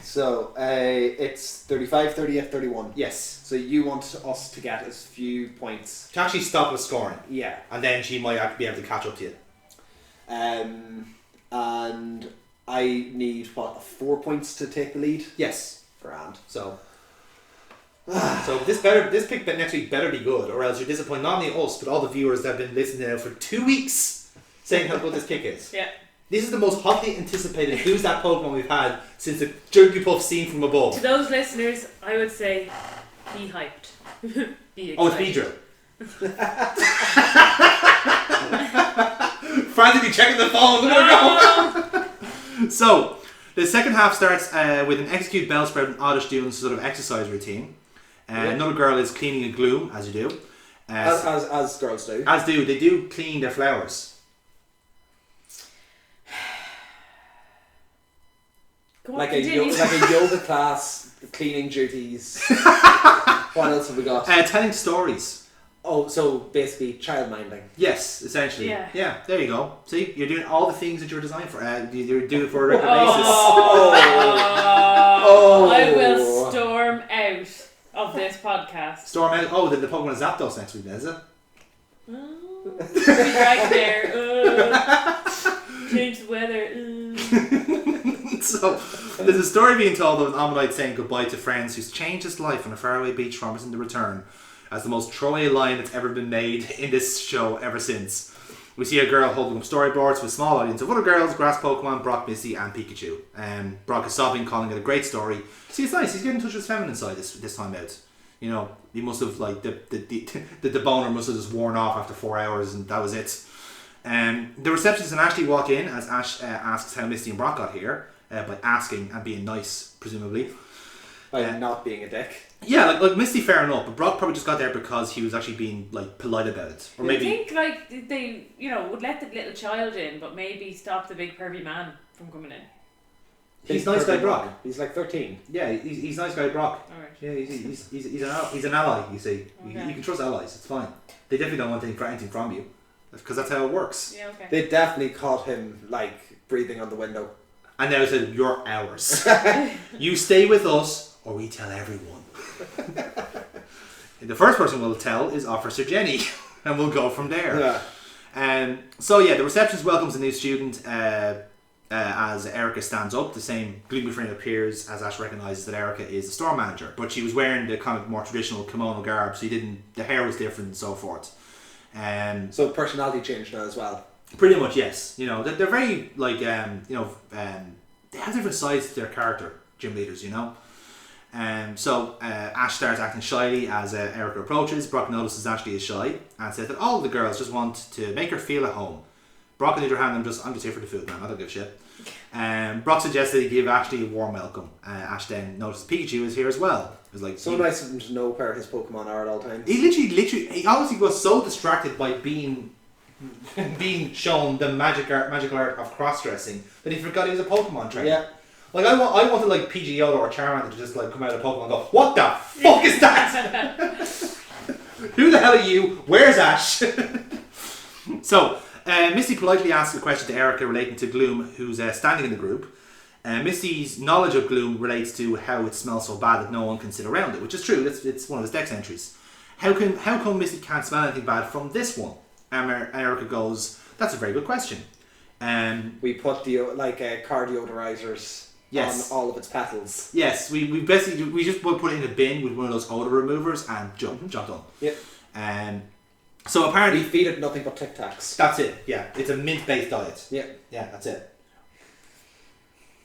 So it's 35, 38, 31. Yes. So you want us to get as few points to actually stop us scoring. Yeah. And then she might be able to catch up to you. And I need 4 points to take the lead. Yes. Grand. So this pick next week better be good, or else you're disappointed not only us but all the viewers that have been listening now for 2 weeks saying how good this pick is. Yeah. This is the most hotly anticipated Who's That Pokemon we've had since the Jigglypuff scene from above. To those listeners, I would say, be hyped. Be excited. Oh, it's Beedrill. Frantically checking the phone. So, the second half starts with an execute Bellsprout and Oddish doing some sort of exercise routine. Another girl is cleaning a gloom, as you do. As girls do. As do. They do clean their flowers. Like a yoga class, cleaning duties. What else have we got? Telling stories. Oh, so basically child minding. Yes, essentially. Yeah, there you go. See, you're doing all the things that you're designed for. You're doing it for a regular basis. I will storm out of this podcast. Storm out? Oh, the Pokemon Zapdos next week, is it? Right there. Change the weather. So, there's a story being told of an Ammonite saying goodbye to friends who's changed his life on a faraway beach, promising to return as the most throwaway line that's ever been made in this show ever since. We see a girl holding up storyboards with a small audience of other girls, Grass Pokemon, Brock, Misty and Pikachu. Brock is sobbing, calling it a great story. See, it's nice, he's getting in touch with his feminine side this time out. You know, he must have, like, the boner must have just worn off after 4 hours and that was it. The receptionist and Ashley walk in as Ash asks how Misty and Brock got here. By asking and being nice, presumably. By not being a dick. Yeah, like Misty, fair enough, but Brock probably just got there because he was actually being like polite about it, or maybe. I think like they, would let the little child in, but maybe stop the big pervy man from coming in. He's nice guy Brock. He's like 13. Yeah, he's nice guy Brock. All right. Yeah, he's an ally. You see, okay. You can trust allies. It's fine. They definitely don't want anything from you, because that's how it works. Yeah, okay. They definitely caught him like breathing on the window. And now said, "You're ours. You stay with us, or we tell everyone." The first person we'll tell is Officer Jenny, and we'll go from there. Yeah. The receptionist welcomes a new student as Erica stands up. The same gloomy frame appears as Ash recognises that Erica is the store manager, but she was wearing the kind of more traditional kimono garb, so the hair was different and so forth. So personality change now as well. Pretty much, yes. You know, they're very like they have different sides to their character, gym leaders. You know. So Ash starts acting shyly as Erica approaches. Brock notices Ashley is shy and says that all the girls just want to make her feel at home. Brock, on the other hand, I'm just here for the food, man. I don't give a shit. Brock suggests that he give Ashley a warm welcome. Ash then notices Pikachu is here as well. It's like so nice of him to know where his Pokemon are at all times. He literally, he obviously was so distracted by being shown the magical art of cross-dressing that he forgot he was a Pokemon trainer. Yeah. Like I wanted like Pidgeotto or Charmander to just like come out of Pokemon and go, what the fuck is that? Who the hell are you? Where's Ash? So Misty politely asks a question to Erica relating to Gloom, who's standing in the group. Misty's knowledge of Gloom relates to how it smells so bad that no one can sit around it, which is true. It's one of his dex entries. How come Misty can't smell anything bad from this one? And Erica goes, that's a very good question. We put car deodorizers on all of its petals. Yes, we just put it in a bin with one of those odor removers and jumped on. Yep. So apparently we feed it nothing but Tic Tacs. That's it. Yeah, it's a mint-based diet. Yeah. Yeah, that's it.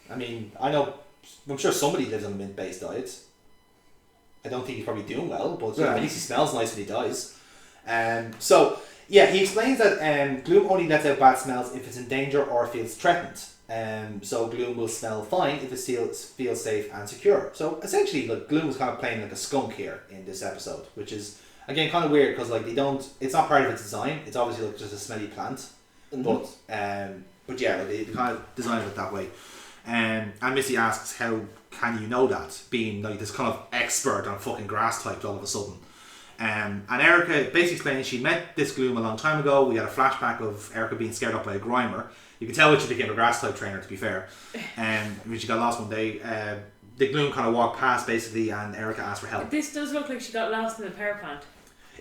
I mean, I'm sure somebody lives on a mint-based diet. I don't think he's probably doing well, but at least he smells nice when he dies. So yeah, he explains that Gloom only lets out bad smells if it's in danger or feels threatened. So Gloom will smell fine if it feels safe and secure. So essentially, like Gloom is kind of playing like a skunk here in this episode, which is again kind of weird because like it's not part of its design. It's obviously like just a smelly plant, but yeah, like, they kind of designed it that way. And Missy asks, how can you know that, being like this kind of expert on fucking grass types all of a sudden. And Erica basically explains she met this Gloom a long time ago. We had a flashback of Erica being scared up by a Grimer. You can tell when she became a grass type trainer, to be fair. When she got lost one day, the Gloom kind of walked past basically, and Erica asked for help. This does look like she got lost in the power plant.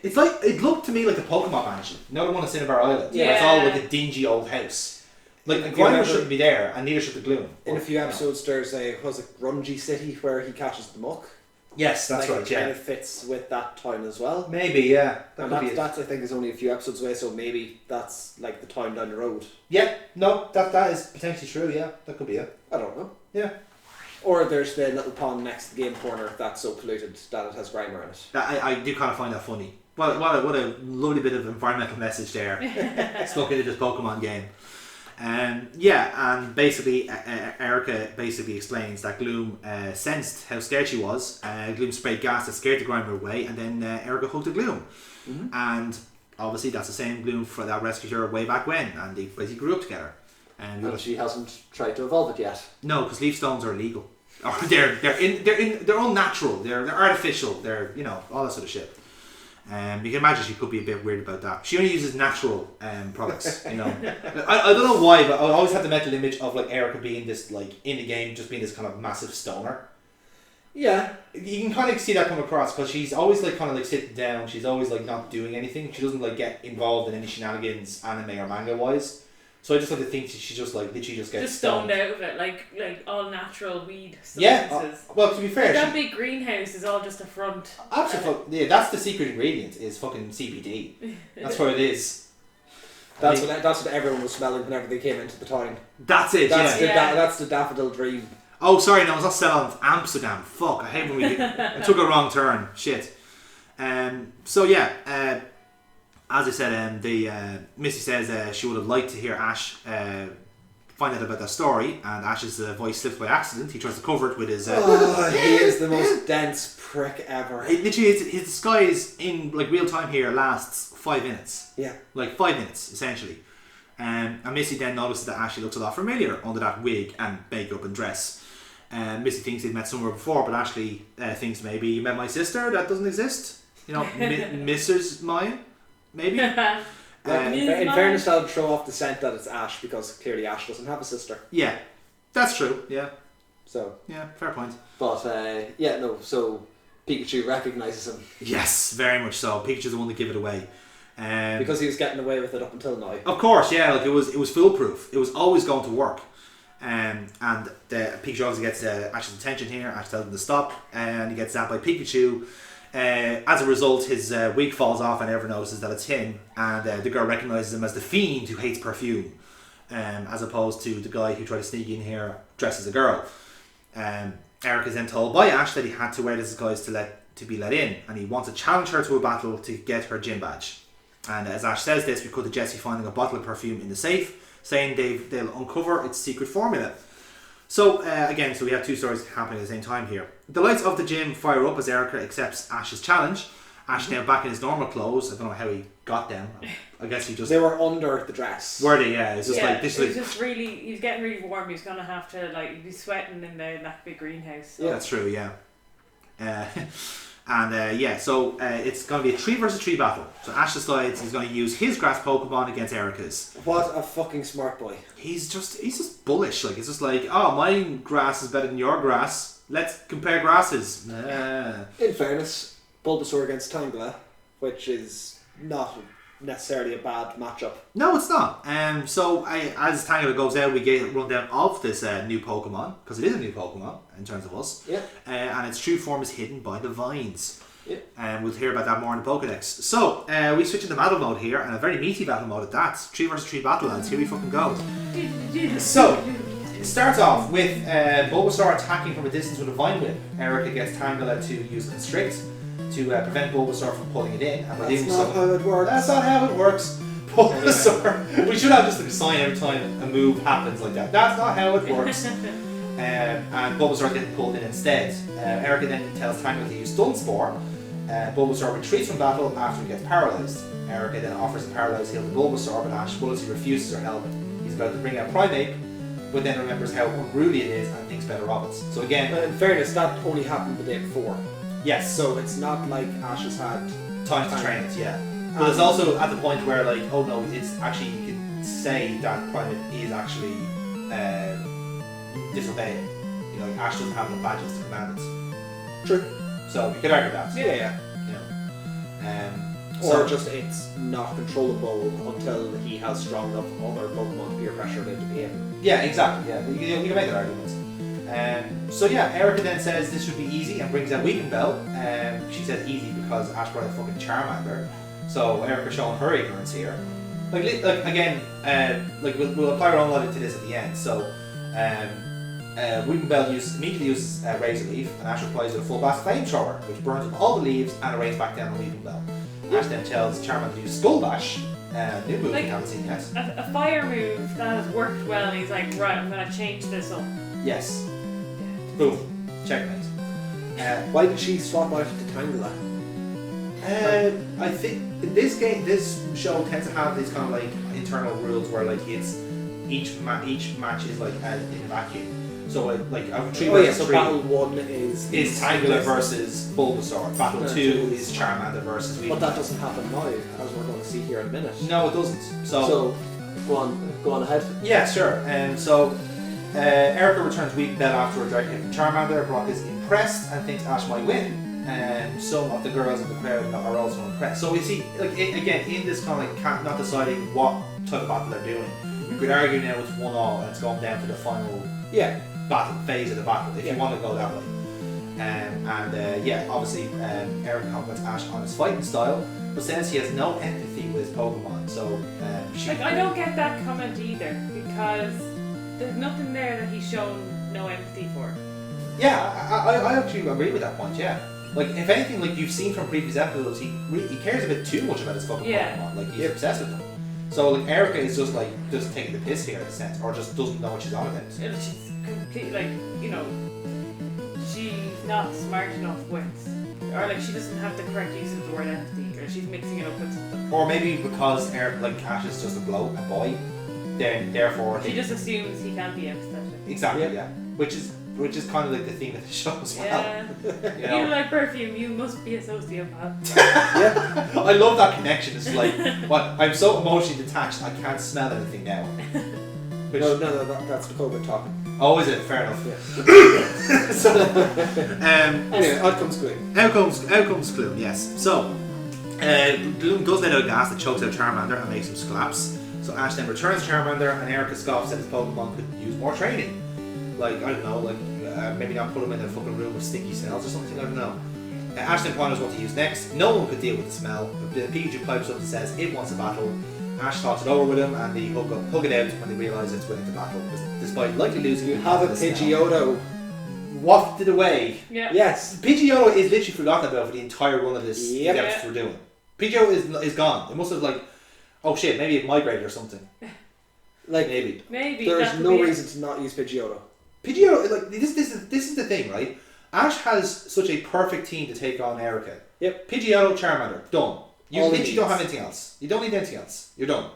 It's like, it looked to me like the Pokemon Mansion. You know the one that's in our island? Yeah. It's all like a dingy old house. Like the Grimer shouldn't be there, and neither should the Gloom. In a few episodes, there's Grungy City where he catches the muck. Yes, that's right. It kind of fits with that town as well. Maybe, yeah. That I think is only a few episodes away, so maybe that's like the town down the road. Yeah, no, that is potentially true. Yeah, that could be it. I don't know. Yeah. Or there's the little pond next to the game corner that's so polluted that it has Grimer in it. I do kind of find that funny. What a lovely bit of environmental message there stuck into this Pokemon game. And basically Erica basically explains that Gloom sensed how scared she was. Gloom sprayed gas that scared the Grimer away, and then Erica hugged the Gloom. And obviously that's the same Gloom that rescued her way back when, and they basically grew up together. And she hasn't tried to evolve it yet. No, because leaf stones are illegal. Or they're unnatural. They're artificial. They're all that sort of shit. You can imagine she could be a bit weird about that. She only uses natural products, I don't know why, but I always had the mental image of like Erica being this, like in the game, just being this kind of massive stoner. Yeah, you can kind of see that come across because she's always like kind of like sitting down. She's always like not doing anything. She doesn't like get involved in any shenanigans, anime or manga wise. So I just like to think she's just like literally just gets stoned out of it, like all natural weed substances. Yeah, well to be fair, that big greenhouse is all just a front. Absolutely, yeah. That's the secret ingredient is fucking CBD. That's what it is. That's what everyone was smelling whenever they came into the town. That's it. That's the daffodil dream. Oh, sorry, no, it's not Celadon, it's Amsterdam. Fuck, I hate when we I took a wrong turn. Shit. So yeah. As I said, Missy says she would have liked to hear Ash find out about that story, and Ash's voice slipped by accident. He tries to cover it with his... he is the most dense prick ever. It literally, his disguise in like real time here lasts 5 minutes. Yeah. Like 5 minutes, essentially. And Missy then notices that Ashley looks a lot familiar under that wig and makeup and dress. Missy thinks they've met somewhere before, but Ashley thinks maybe you met my sister. That doesn't exist. Mrs. Mine. Maybe. In fairness, I'll throw off the scent that it's Ash because clearly Ash doesn't have a sister. Yeah, that's true. Yeah. So. Yeah, fair point. But so Pikachu recognises him. Yes, very much so. Pikachu's the one to give it away. Because he was getting away with it up until now. Of course, yeah. Like it was foolproof. It was always going to work. And Pikachu obviously gets Ash's attention here. Ash tells him to stop, and he gets zapped by Pikachu. As a result, his wig falls off and everyone notices that it's him, and the girl recognises him as the fiend who hates perfume, as opposed to the guy who tried to sneak in here dressed as a girl. Eric is then told by Ash that he had to wear this disguise to be let in, and he wants to challenge her to a battle to get her gym badge. And as Ash says this, we cut to Jesse finding a bottle of perfume in the safe, saying they'll uncover its secret formula. So again, we have two stories happening at the same time here. The lights of the gym fire up as Erica accepts Ash's challenge. Ash now back in his normal clothes. I don't know how he got them. I guess he just... They were under the dress. Were they? Yeah. It's just like... This was just really... He's getting really warm. He's going to have to, like, be sweating in that big greenhouse. So. Yeah, that's true, yeah. So it's going to be a 3 versus 3 battle. So Ash decides he's going to use his grass Pokemon against Erica's. What a fucking smart boy. He's just bullish. Like, it's just like, oh, my grass is better than your grass. Let's compare grasses. In fairness, Bulbasaur against Tangela, which is not necessarily a bad matchup. No, it's not. So as Tangela goes out, we get a rundown of this new Pokemon, because it is a new Pokemon in terms of us. Yeah. And its true form is hidden by the vines. Yeah. And we'll hear about that more in the Pokedex. So we switch into battle mode here, and a very meaty battle mode at that. 3 versus 3 battle, lads. Here we fucking go. So it starts off with Bulbasaur attacking from a distance with a Vine Whip. Erica gets Tangela to use Constrict to prevent Bulbasaur from pulling it in. And that's not how it works. That's not how it works. Bulbasaur. We should have just a sign every time a move happens like that. That's not how it works. And Bulbasaur getting pulled in instead. Erica then tells Tangela to use Stun Spore. Bulbasaur retreats from battle after he gets paralysed. Erica then offers a paralysed heal to Bulbasaur, but Ash Bulletsy refuses her help. He's about to bring out Primeape, but then remembers how unruly it is and thinks better of it. So again... in fairness, that only happened the day before. Yes. So it's not like Ash has had time to train it, yeah. But it's also at the point where, like, oh no, it's actually, you can say that Primeape is actually disobeying. You know, like Ash doesn't have enough badges to command it. True. So we could argue that. Yeah. Or just it's not controllable until he has strong enough other Pokemon to peer pressure it into being. Yeah, exactly. Yeah, you can make that argument. So yeah, Erica then says this should be easy and brings out Weeping Bell. She says easy because Ash brought a fucking Charmander. So Erica's showing her ignorance here. Like again, we'll apply our own logic to this at the end. So Weeping Bell immediately uses Razor Leaf, and Ash replies with a full blast Flamethrower, which burns up all the leaves and rains back down on Weeping Bell. Ash then tells Charmander to use Skull Bash, new move we haven't seen yet. A fire move that has worked well, and he's like, right, I'm going to change this up. Yes. Boom. Checkmate. Why did she swap out to Tangela? I think in this game, this show tends to have these kind of like internal rules where like it's each match is like in a vacuum. So like a 3 versus 3. So battle 1 is Tangela versus Bulbasaur. Battle 2 is Charmander versus Weeping. But that doesn't happen now, as we're going to see here in a minute. No, it doesn't. So go on ahead. Yeah, sure. Erica returns Weeping Bell after a direct hit from Charmander. Brock is impressed and thinks Ash might win. Some of the girls in the crowd are also impressed. So we see, like, again, in this kind of like not deciding what type of battle they're doing. You could argue now it's 1-1 and it's going down to the final battle phase of the battle if you want to go that way. Obviously Eric compliments Ash on his fighting style, but says he has no empathy with his Pokemon. So I don't get that comment either, because there's nothing there that he's shown no empathy for. Yeah, I actually agree with that point. Yeah, like if anything, like you've seen from previous episodes, he cares a bit too much about his fucking Pokemon. Like he's obsessed with them. So like Erica is just taking the piss here in a sense, or just doesn't know what she's on about. She's completely she's not smart enough with, or like she doesn't have the correct use of the word empathy, or she's mixing it up with something. Or maybe because Ash is just a boy, then therefore she just assumes he can't be empathetic. Exactly, yeah. Which is kind of like the theme of the show as well. Yeah. You like perfume, you must be a sociopath. Yeah. I love that connection. It's like, I'm so emotionally detached, I can't smell anything now. No, that's the COVID talking. Oh, is it? Fair enough. Yeah. Anyway, outcomes Gloom. Outcomes Gloom, yes. So, Gloom does let out gas that chokes out Charmander and makes him collapse. So Ash then returns Charmander, and Erica scoffs that his Pokemon could use more training. Like, I don't know, maybe not put him in a fucking room with stinky cells or something, I don't know. Ash then points out what to use next. No one could deal with the smell. But Pikachu pipes up and says it wants a battle. Ash talks it over with him and they hug it out when they realise it's willing to battle. Despite likely losing, you have a Pidgeotto wafted away. Yeah. Yes. Pidgeotto is literally forgotten about for the entire run of this episode we're doing. Pidgeotto is gone. It must have oh shit, maybe it migrated or something. Maybe. There's no reason to not use Pidgeotto. Pidgeotto, this is the thing, right? Ash has such a perfect team to take on Erica. Yep. Pidgeotto, Charmander, done. You literally don't have anything else. You don't need anything else. You're done.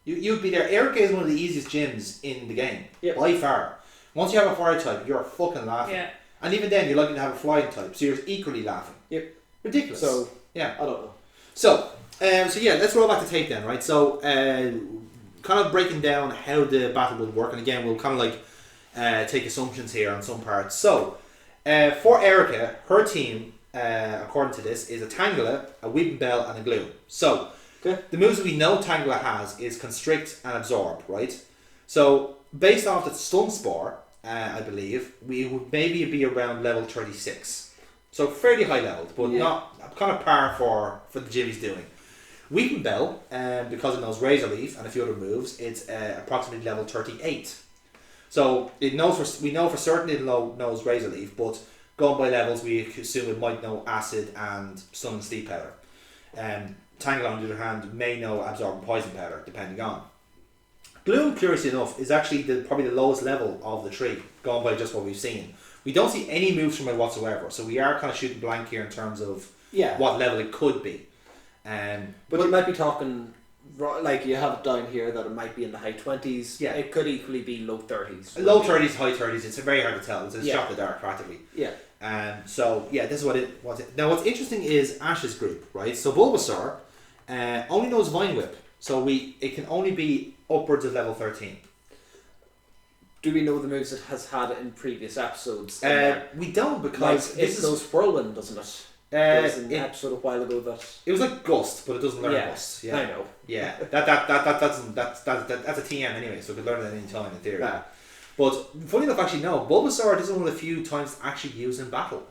You'd be there. Erica is one of the easiest gyms in the game. Yep. By far. Once you have a fire type, you're fucking laughing. Yeah. And even then, you're likely to have a flying type, so you're equally laughing. Yep. Ridiculous. So, yeah. I don't know. So yeah, let's roll back to tape then, right? So, kind of breaking down how the battle would work, and again, we'll kind of take assumptions here on some parts. So, for Erica, her team, according to this, is a Tangela, a Weepinbell, and a Gloom. So, the moves that we know Tangela has is Constrict and Absorb, right? So, based off the Stun Spore, I believe, we would maybe be around level 36. So, fairly high level, but not kind of par for the gym he's doing. Weepinbell, because it knows Razor Leaf and a few other moves, it's approximately level 38. So we know for certain it knows Razor Leaf, but going by levels, we assume it might know Acid and Sun and Sleep Powder. Tangela, on the other hand, may know Absorb and Poison Powder, depending on. Gloom, curiously enough, is actually probably the lowest level of the tree, going by just what we've seen. We don't see any moves from it whatsoever, so we are kind of shooting blank here in terms of what level it could be. But you might be talking, like you have it down here that it might be in the high 20s. Yeah. It could equally be low 30s. Low 30s, high 30s. It's very hard to tell. It's a shot in the dark practically. Yeah. So yeah, this is what it was. Now what's interesting is Ash's group, right? So Bulbasaur only knows Vine Whip, so it can only be upwards of level 13. Do we know the moves it has had in previous episodes? We don't, because it knows Whirlwind, doesn't it? There was an episode a while ago that it was like Gust, but it doesn't learn Gust. Yeah, I know. Yeah, that's a TM anyway, so it could learn it at any time in theory. Yeah. But funny enough, actually, no, Bulbasaur is one of the few times actually used in battle.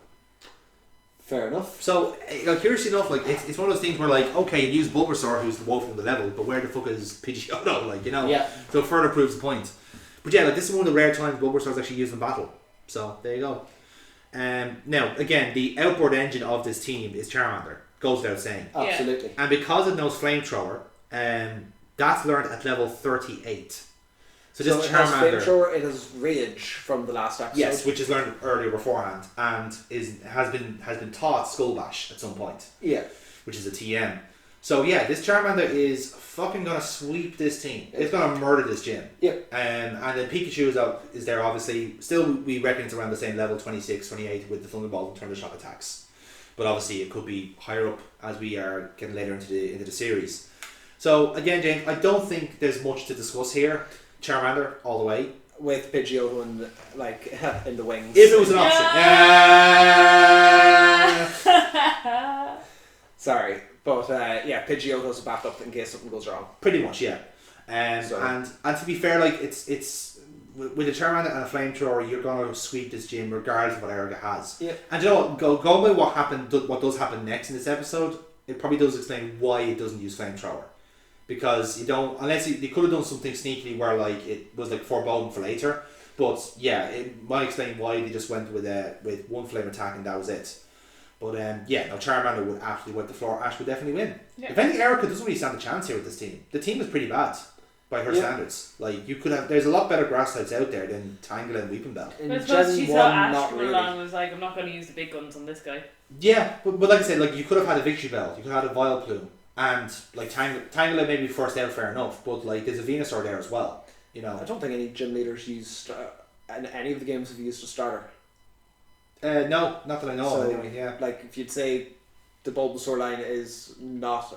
Fair enough. So, curiously enough, it's one of those things where okay, you use Bulbasaur, who's the wolf from the level, but where the fuck is Pidgeotto? Yeah. So it further proves the point. But yeah, this is one of the rare times Bulbasaur is actually used in battle. So there you go. Now, again, the outboard engine of this team is Charmander. Goes without saying. Absolutely. And because it knows Flamethrower, that's learned at level 38. So this Charmander... has Flamethrower, it has Rage from the last episode. Yes, which is learned earlier beforehand, and has been taught Skull Bash at some point. Yeah. Which is a TM. So yeah, this Charmander is fucking gonna sweep this team. It's gonna murder this gym. Yep. And then Pikachu is there obviously. Still, we reckon it's around the same level, 26, 28 with the Thunderbolt in terms of shock attacks. But obviously it could be higher up as we are getting later into the series. So again, James, I don't think there's much to discuss here. Charmander all the way. With Pidgeotto in the wings. If it was an option. Yeah. Sorry. But Pidgeotto's a backup in case something goes wrong. Pretty much, yeah. And to be fair, it's with a Charmander and a Flamethrower, you're gonna sweep this gym regardless of what Erica has. Yeah. And you know what? Going by what does happen next in this episode, it probably does explain why it doesn't use Flamethrower, because you don't, unless they could have done something sneakily where it was foreboding for later. But yeah, it might explain why they just went with one flame attack and that was it. But Charmander would absolutely wipe the floor. Ash would definitely win. Yeah. If anything, Erica doesn't really stand a chance here with this team. The team is pretty bad by her standards. There's a lot better grass types out there than Tangela and Weepinbell. But I suppose she saw Ash come along and was like, I'm not going to use the big guns on this guy. Yeah, but like I said, you could have had a Victory Bell, you could have had a Vileplume, and Tangela maybe first out, fair enough, but there's a Venusaur there as well. I don't think any gym leaders used, and any of the games have used a starter. No, not that I know of anyway, yeah. If you'd say the Bulbasaur line is not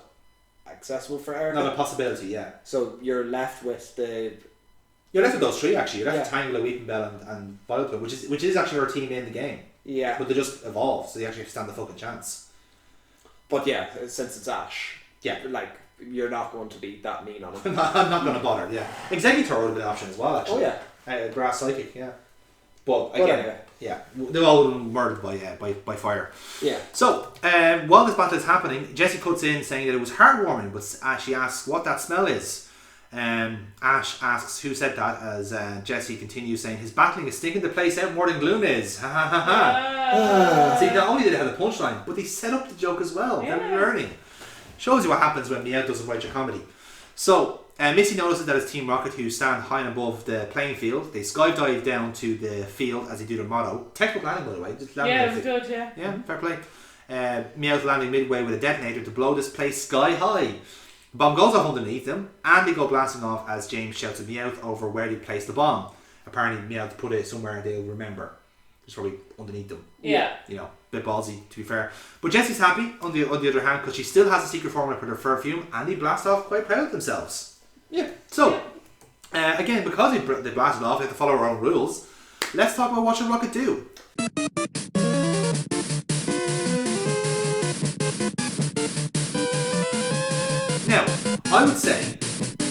accessible for Erica. Not a possibility, yeah. So you're left with You're left with those three, actually. You're left with Tangela, Weepinbell and Vileplume, which is actually her team in the game. Yeah. But they just evolve, so they actually stand the fucking chance. But yeah, since it's Ash, you're not going to be that mean on him. I'm not going to bother, yeah. Executor would have been an option as well, actually. Oh, yeah. Grass Psychic, yeah. But again, Yeah, they all would have been murdered by fire. Yeah. So, while this battle is happening, Jessie puts in saying that it was heartwarming, but she asks what that smell is. Ash asks who said that, as Jessie continues saying his battling is stinking the place out more than Gloom is. Ha ha ha ha. See, not only did they have the punchline, but they set up the joke as well. They're learning. Shows you what happens when Meowth doesn't write your comedy. So, Missy notices that it's Team Rocket who stand high and above the playing field. They skydive down to the field as they do their motto. Technical landing, by the way. Just it was good, yeah. Yeah, fair play. Meowth landing midway with a detonator to blow this place sky high. The bomb goes off underneath them, and they go blasting off as James shouts at Meowth over where they placed the bomb. Apparently, Meowth put it somewhere they'll remember. It's probably underneath them. Yeah. You know, bit ballsy, to be fair. But Jessie's happy, on the other hand, because she still has a secret formula for their perfume, and they blast off quite proud of themselves. Yeah. So, again, because they blasted off, they have to follow our own rules. Let's talk about what should Rocket do. Now, I would say,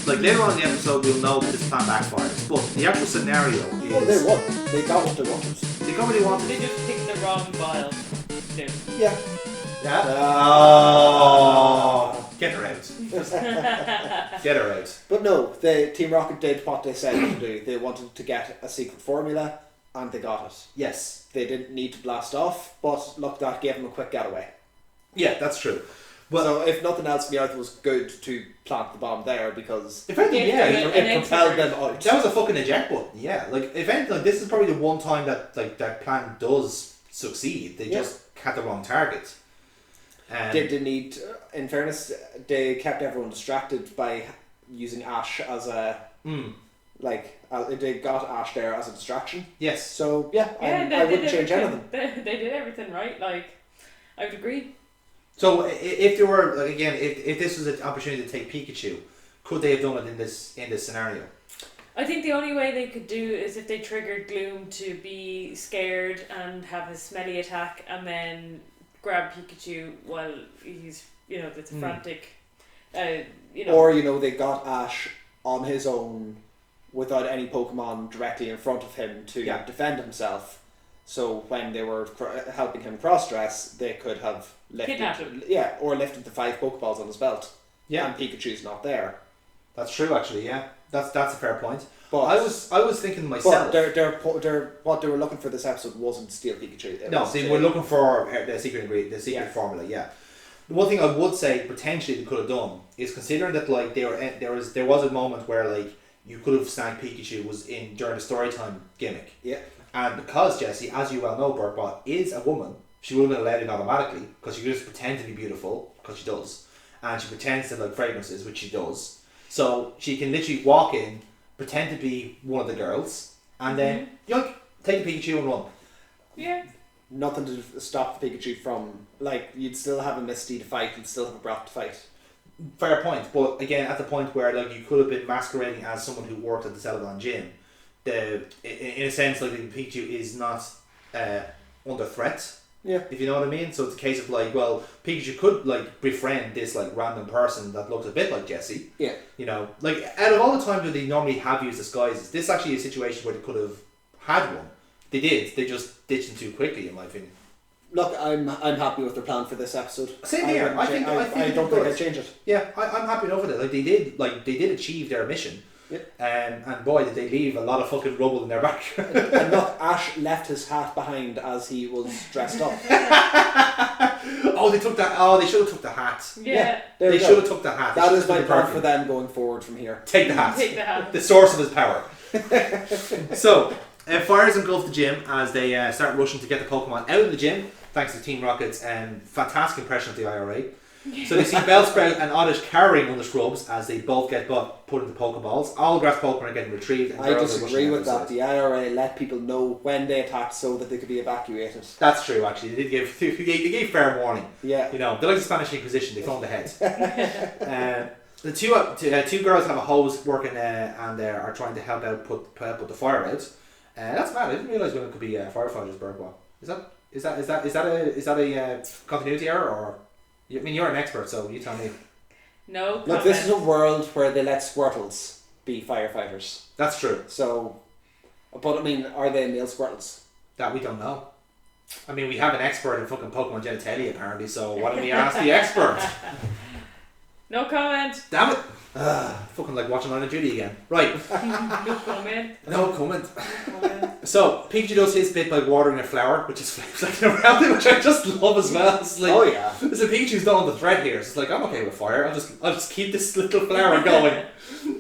like later on in the episode, we'll know that this plan backfires. But the actual scenario is. Well, they won. They got what they wanted. They got what they wanted. They just picked the wrong vial. No. Yeah. Yeah. Oh, get her out. Get her out. But no, Team Rocket did what they said to do. They wanted to get a secret formula, and they got it. Yes. They didn't need to blast off, but look, that gave them a quick getaway. Yeah, that's true. Well, so if nothing else, Meowth was good to plant the bomb there because if anything, it propelled them out. That was a fucking eject button. Yeah, like if anything, this is probably the one time that like that plan does succeed. They just had the wrong target. They did need, in fairness, they kept everyone distracted by using Ash as a they got Ash there as a distraction. Yes. So I wouldn't change anything. They did everything right. Like I would agree. So if there were like again, if this was an opportunity to take Pikachu, could they have done it in this scenario? I think the only way they could do is if they triggered Gloom to be scared and have his smelly attack, and then grab Pikachu while he's it's a frantic. Or they got Ash on his own without any Pokemon directly in front of him to defend himself. So when they were helping him cross-dress, they could have lifted the 5 Pokeballs on his belt. Yeah, and Pikachu's not there. That's true, actually. Yeah, that's a fair point. But I was thinking to myself. But what they were looking for this episode wasn't to steal Pikachu. They were looking for the secret ingredient, the secret formula. Yeah. The one thing I would say potentially they could have done is considering that like there was a moment where like you could have snagged Pikachu was in during the storytime gimmick. Yeah. And because Jessie, as you well know, Burtbot is a woman, she would have been allowed in automatically because she could just pretend to be beautiful because she does, and she pretends to like fragrances, which she does. So she can literally walk in, pretend to be one of the girls, and then take the Pikachu and run. Yeah. Nothing to stop the Pikachu from you'd still have a Misty to fight, you'd still have a Brock to fight. Fair point, but again, at the point where like you could have been masquerading as someone who worked at the Celadon gym. In a sense, like Pikachu is not under threat. Yeah. If you know what I mean. So it's a case of like, well, Pikachu could like befriend this like random person that looks a bit like Jessie. Yeah. Like out of all the times that they normally have used disguises, this is actually a situation where they could have had one. They did. They just ditched them too quickly, in my opinion. Look, I'm happy with their plan for this episode. Same here. I don't think I'd change it. Yeah, I'm happy enough with it. Like they did achieve their mission. Yep. And boy, did they leave a lot of fucking rubble in their back. And look, Ash left his hat behind as he was dressed up. They took that. Oh, they should have took the hat. Yeah. They should have took the hat. That is my plan for them going forward from here. Take the hat. Take the hat. The source of his power. So, fires engulf the gym as they start rushing to get the Pokemon out of the gym, thanks to Team Rocket's fantastic impression of the IRA. So they see Bellsprout and Oddish carrying on the scrubs as they both get put into Pokeballs. All grass Pokemon are getting retrieved. And I disagree with that. The IRA let people know when they attacked so that they could be evacuated. That's true, actually. They gave fair warning. Yeah. They like the Spanish Inquisition. They phoned ahead. The two girls have a hose working and are trying to help out put the fire out. That's mad. I didn't realise women could be firefighters. Birdwell. Is that a continuity error or? I mean, you're an expert, so you tell me. No. Look, this is a world where they let Squirtles be firefighters. That's true. So, but I mean, are they male Squirtles? That we don't know. I mean, we have an expert in fucking Pokemon genitalia apparently, so why don't we ask the expert? No comment. Damn it. Fucking like watching Line of Duty again. Right. No comment. No comment. So, Pikachu does his bit by watering a flower, which is flames like around it, which I just love as well. It's like, oh yeah. So Pikachu's not on the thread here. So it's like, I'm okay with fire. I'll just keep this little flower going.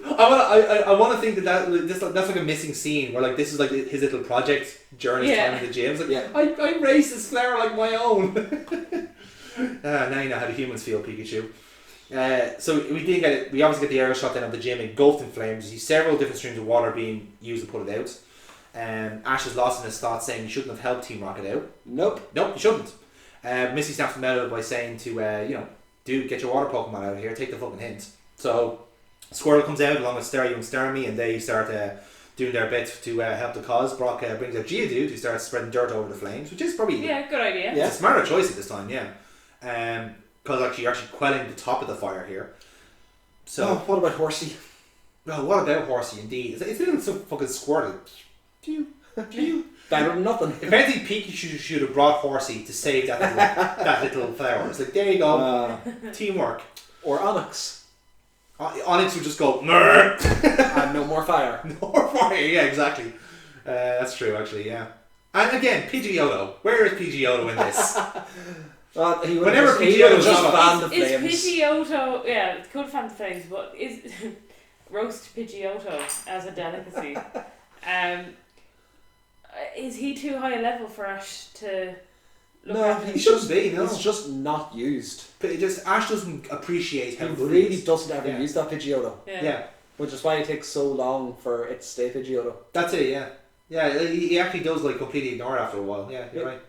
I want to think that's like a missing scene where like this is like his little project during his time in the gym. It's like, I raised this flower like my own. Now you know how the humans feel, Pikachu. So we obviously get the aerial shot then of the gym engulfed in flames. You see several different streams of water being used to put it out. Ash is lost in his thoughts, saying you shouldn't have helped Team Rocket out. Nope, you shouldn't. Misty snaps him out by saying to dude, get your water Pokemon out of here, take the fucking hint. So Squirtle comes out along with Staryu and Starmie, and they start doing their bit to help the cause. Brock brings out Geodude, who starts spreading dirt over the flames, which is probably good idea. It's a smarter choice at this time, because actually quelling the top of the fire here. So what about Horsey? Well, what about Horsey? Indeed, it's little some fucking Squirtle. Do you? Better than nothing. If anything, Pikachu should have brought Horsey to save that little flower. It's like, there you go, teamwork. Or Onyx. Onyx would just go and no more fire. No more fire. Yeah, exactly. That's true, actually. Yeah. And again, Pidgeotto. Where is Pidgeotto in this? Whenever Pidgeotto just fanned the flames. Is Pidgeotto, could fan the flames, but is roast Pidgeotto as a delicacy? Is he too high a level for Ash to look at? He shouldn't be. No, he's just not used. But Ash doesn't appreciate how he good really doesn't ever use that Pidgeotto. Yeah. Which is why it takes so long for it to stay Pidgeotto. That's it. Yeah. Yeah. He actually does like completely ignore it after a while. Yeah, you're right.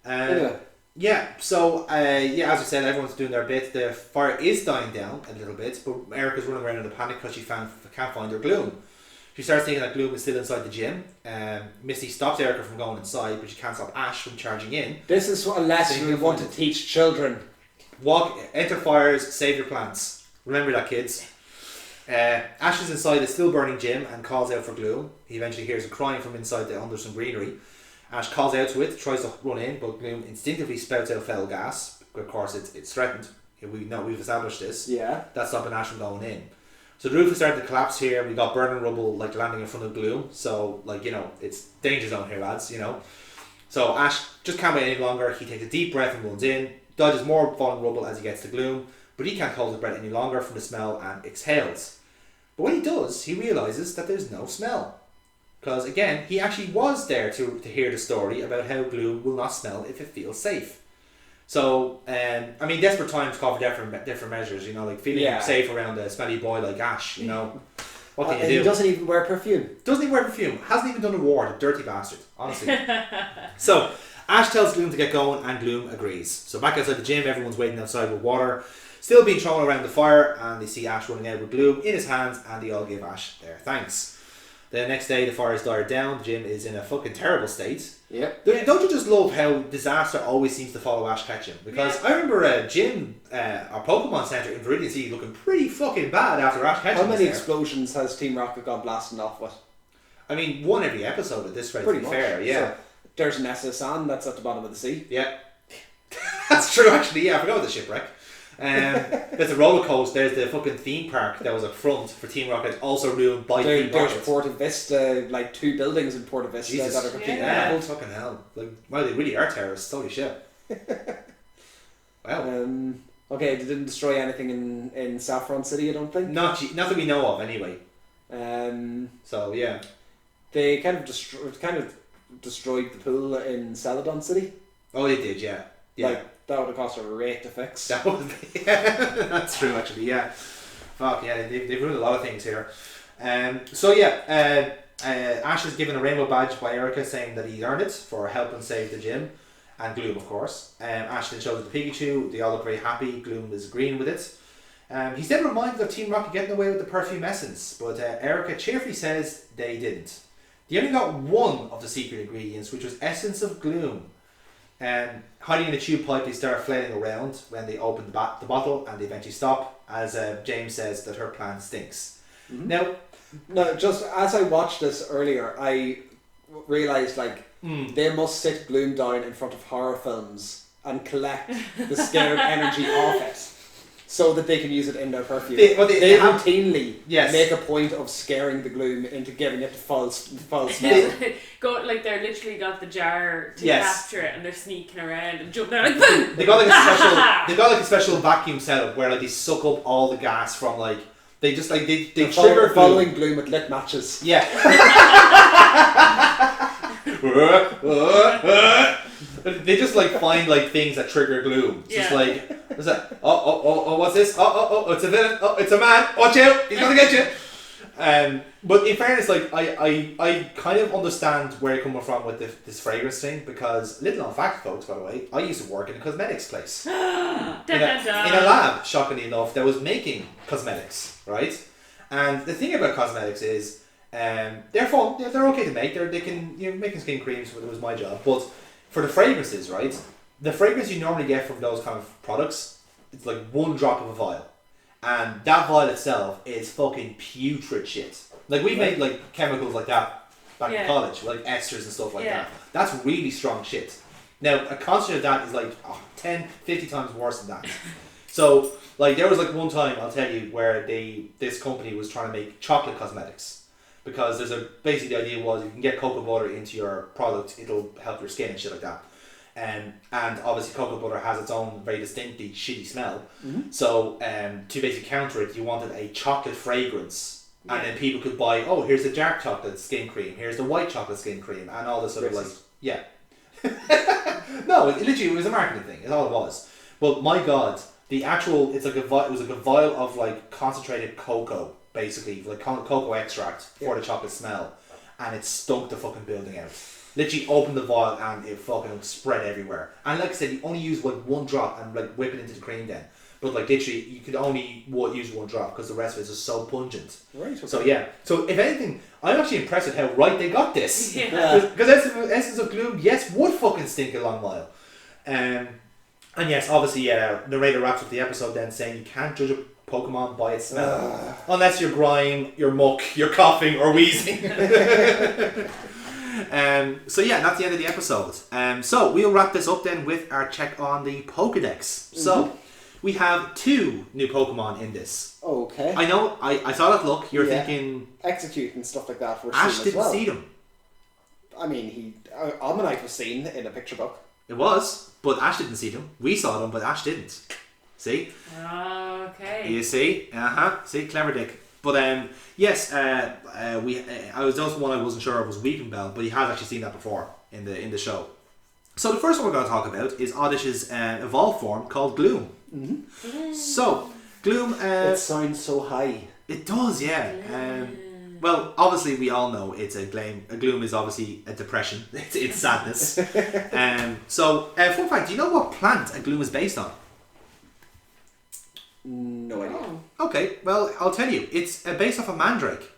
Anyway. Yeah, so, as I said, everyone's doing their bit. The fire is dying down a little bit, but Erica's running around in a panic because she can't find her Gloom. She starts thinking that Gloom is still inside the gym. Misty stops Erica from going inside, but she can't stop Ash from charging in. This is what a lesson we want to teach children. Enter fires, save your plants. Remember that, kids. Ash is inside the still burning gym and calls out for Gloom. He eventually hears a crying from inside under some greenery. Ash calls out to it, tries to run in, but Gloom instinctively spouts out feral gas. Of course, it's threatened. We've established this. Yeah. That's stopping Ash from going in. So the roof is starting to collapse here. We got burning rubble landing in front of Gloom. So it's danger zone here, lads. So Ash just can't wait any longer. He takes a deep breath and runs in. Dodges more falling rubble as he gets to Gloom, but he can't hold his breath any longer from the smell and exhales. But when he does, he realizes that there's no smell. Because again, he actually was there to hear the story about how Gloom will not smell if it feels safe. So, desperate times call for different measures, like feeling safe around a smelly boy like Ash, What can you do? He doesn't even wear perfume. Hasn't even done a war, the dirty bastard, honestly. So, Ash tells Gloom to get going and Gloom agrees. So back outside the gym, everyone's waiting outside with water, still being thrown around the fire, and they see Ash running out with Gloom in his hands, and they all give Ash their thanks. The next day, the fire is died down. The gym is in a fucking terrible state. Yep. Don't you just love how disaster always seems to follow Ash Ketchum? Because I remember our Pokémon Center in Viridian City looking pretty fucking bad after Ash Ketchum. How many explosions has Team Rocket gone blasting off with? I mean, one every episode at this rate, to be fair, yeah. So, there's an SSN that's at the bottom of the sea. Yeah. That's true, actually, yeah. I forgot about the shipwreck. There's a roller coaster. There's the fucking theme park that was up front for Team Rocket, also ruined by Team Rocket. There's Porta Vista, like 2 buildings in Porta Vista that are completely leveled. Fucking hell! They really are terrorists. Holy shit! Wow. Okay, they didn't destroy anything in Saffron City, I don't think. Not that we know of, anyway. So yeah, they kind of destroyed the pool in Celadon City. Oh, they did, yeah. That would have cost a rate to fix. That would be, that's true, actually, yeah. Fuck, yeah, they've ruined a lot of things here. Ash is given a rainbow badge by Erica saying that he earned it for helping save the gym. And Gloom, of course. Ash then shows it to Pikachu. They all look very happy. Gloom is agreeing with it. He's then reminded of Team Rocket getting away with the perfume essence, but Erica cheerfully says they didn't. They only got one of the secret ingredients, which was Essence of Gloom. Hiding in a tube pipe, they start flailing around when they open the bottle, and they eventually stop, as James says that her plan stinks. Mm-hmm. Now, just as I watched this earlier, I realised they must sit gloom down in front of horror films and collect the scared energy off it, so that they can use it in their perfume. They routinely make a point of scaring the gloom into giving it false smell. They're literally got the jar to capture it, and they're sneaking around and jumping out like boom. They got like a special vacuum setup where they suck up all the gas from they trigger following gloom with lit matches. Yeah. They just find things that trigger gloom. It's just what's that? Oh, what's this? Oh, it's a villain. Oh, it's a man. Watch out! He's gonna get you. But in fairness, I kind of understand where you're coming from with this fragrance thing, because little known fact, folks, by the way, I used to work in a cosmetics place. in a lab, shockingly enough, that was making cosmetics, right? And the thing about cosmetics is, they're fun. They're okay to make. They can making skin creams. It was my job, but for the fragrances, right? The fragrance you normally get from those kind of products, it's like one drop of a vial. And that vial itself is fucking putrid shit. We've made chemicals like that back in college, esters and stuff like that. That's really strong shit. Now, a concentrate of that is 10, 50 times worse than that. So, there was one time, I'll tell you, where this company was trying to make chocolate cosmetics. Because basically the idea was you can get cocoa butter into your product, it'll help your skin and shit like that. And obviously cocoa butter has its own very distinctly shitty smell. Mm-hmm. So to basically counter it, you wanted a chocolate fragrance. And then people could buy, here's the dark chocolate skin cream, here's the white chocolate skin cream, and all this sort of No, it was a marketing thing, it's all it was. But my god, it was like a vial of concentrated cocoa, basically, cocoa extract for the chocolate smell, and it stunk the fucking building out. Literally opened the vial and it fucking spread everywhere. And like I said, you only use one drop and whip it into the cream then. But literally, you could only use one drop because the rest of it is just so pungent. Right. Okay. So so if anything, I'm actually impressed with how right they got this. Because Essence of Gloom, would fucking stink a long while. And yes, obviously, narrator wraps up the episode then saying you can't judge a Pokemon by its smell. Unless you're grime, you're muck, you're coughing or wheezing. That's the end of the episode. So we'll wrap this up then with our check on the Pokedex. Mm-hmm. So we have 2 new Pokemon in this. Okay. I know, I saw that look, you're thinking... Execute and stuff like that were Ash seen didn't as well. see them. I mean, Almanite was seen in a picture book. It was, but Ash didn't see them. We saw them, but Ash didn't. See? Okay. You see? See, clever dick. But yes, I was just one I wasn't sure of was Weeping Bell, but he has actually seen that before in the show. So the first one we're going to talk about is Oddish's evolved form called Gloom. Mm-hmm. So Gloom. It sounds so high. It does, yeah. Well, obviously we all know it's a gloom. A gloom is obviously a depression. It's sadness. So fun fact: do you know what plant a gloom is based on? No idea. Okay, well, I'll tell you. It's based off a mandrake.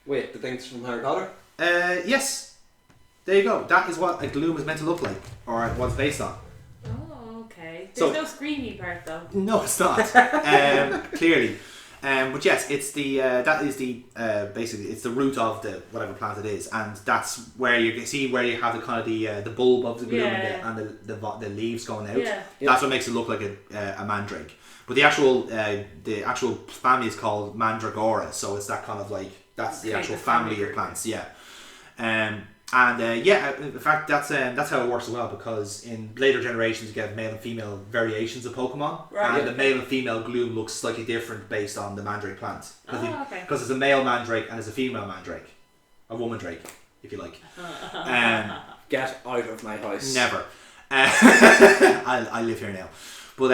Wait, the things from Harry Potter? Yes. There you go. That is what a gloom is meant to look like, or what it's based on. Oh, okay. There's no screamy part though. No, it's not. Clearly. But yes, it's the basically it's the root of the whatever plant it is, and that's where you have the kind of the bulb of the gloom and the leaves going out. Yeah. That's what makes it look like a mandrake. But the actual family is called Mandragora, so it's that kind of that's the actual family of plants. Yeah. In fact, that's how it works as well, because in later generations you get male and female variations of Pokemon, and the male and female gloom looks slightly different based on the mandrake plant. Because there's a male mandrake and there's a female mandrake, a woman drake, if you like. Get out of my house. Never. I live here now. But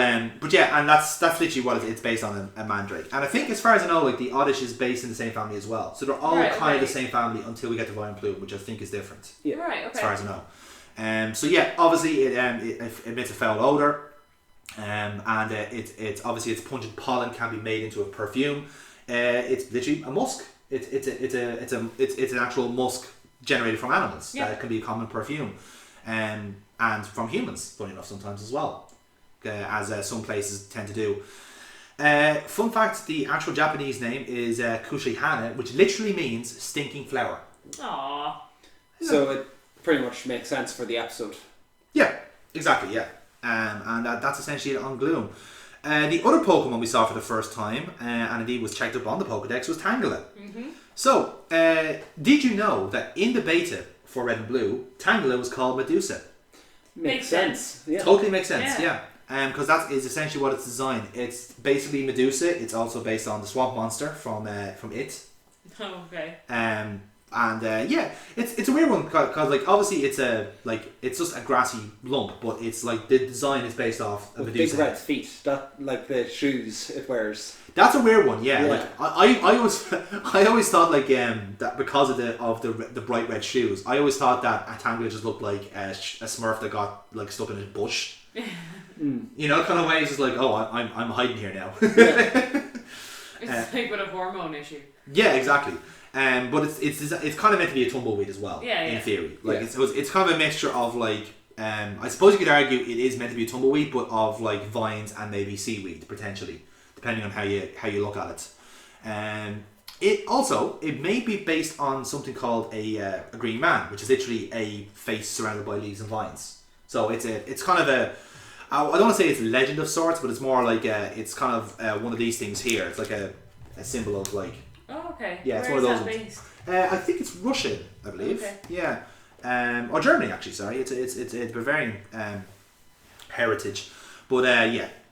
yeah, and that's literally what it's based on, a mandrake. And I think, as far as I know, the Oddish is based in the same family as well. So they're all kind of the same family until we get to Vine Plume, which I think is different. Yeah. Right. Okay. As far as I know. So yeah, obviously it emits a foul odor, and it's obviously its pungent pollen can be made into a perfume. It's literally a musk. It's an actual musk generated from animals. That can be a common perfume, and from humans, funny enough, sometimes as well. As some places tend to do. Fun fact, the actual Japanese name is Kushihana, which literally means stinking flower. Aww. So it pretty much makes sense for the episode. Yeah, exactly, yeah. And that's essentially it on Gloom. The other Pokemon we saw for the first time, and indeed was checked up on the Pokedex, was Tangela. Mm-hmm. So, did you know that in the beta for Red and Blue, Tangela was called Medusa? Makes sense. Yeah. Totally makes sense, yeah. Because that is essentially what it's designed. It's basically Medusa. It's also based on the swamp monster from It. Oh, okay. It's a weird one because like obviously it's just a grassy lump, but it's like the design is based off a Medusa. Big red feet, that like the shoes it wears. That's a weird one, yeah. Like I always thought like that because of the bright red shoes. I always thought that Tangela just looked like a Smurf that got like stuck in a bush. You know, kind of way. It's just like, oh, I'm hiding here now. It's like with a hormone issue. Yeah, exactly. But it's kind of meant to be a tumbleweed as well. Yeah, in theory, like it's kind of a mixture of like I suppose you could argue it is meant to be a tumbleweed, but of like vines and maybe seaweed potentially, depending on how you look at it. It may be based on something called a green man, which is literally a face surrounded by leaves and vines. So it's kind of a, I don't want to say it's a legend of sorts, but it's more like it's kind of one of these things here. It's like a symbol of like. Oh, okay. Yeah, it's Where one of is those that ones. based? I think it's Russian, I believe. Okay. Yeah, or Germany actually. Sorry, it's Bavarian heritage, but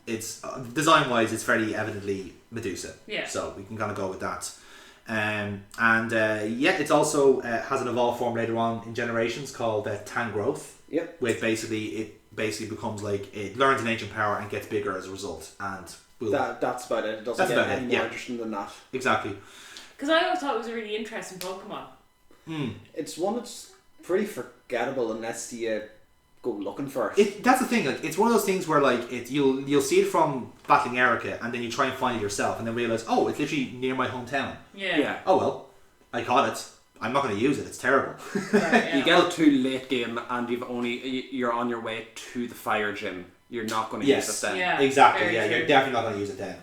it's design wise, it's fairly evidently Medusa. Yeah. So we can kind of go with that. It's also has an evolved form later on in generations called Tangrowth. Yep. Which basically becomes like it learns an ancient power and gets bigger as a result, and that's about it. It doesn't get any more interesting than that. Exactly. Because I always thought it was a really interesting Pokemon. It's one that's pretty forgettable unless you go looking for it. That's the thing. Like, it's one of those things where like you'll see it from battling Erica, and then you try and find it yourself, and then realize, oh, it's literally near my hometown. Yeah. Oh well, I caught it. I'm not going to use it. It's terrible. Right, You get it too late game, and you're on your way to the fire gym. You're not going to use it then. Yeah, exactly. Yeah, you're definitely not going to use it then.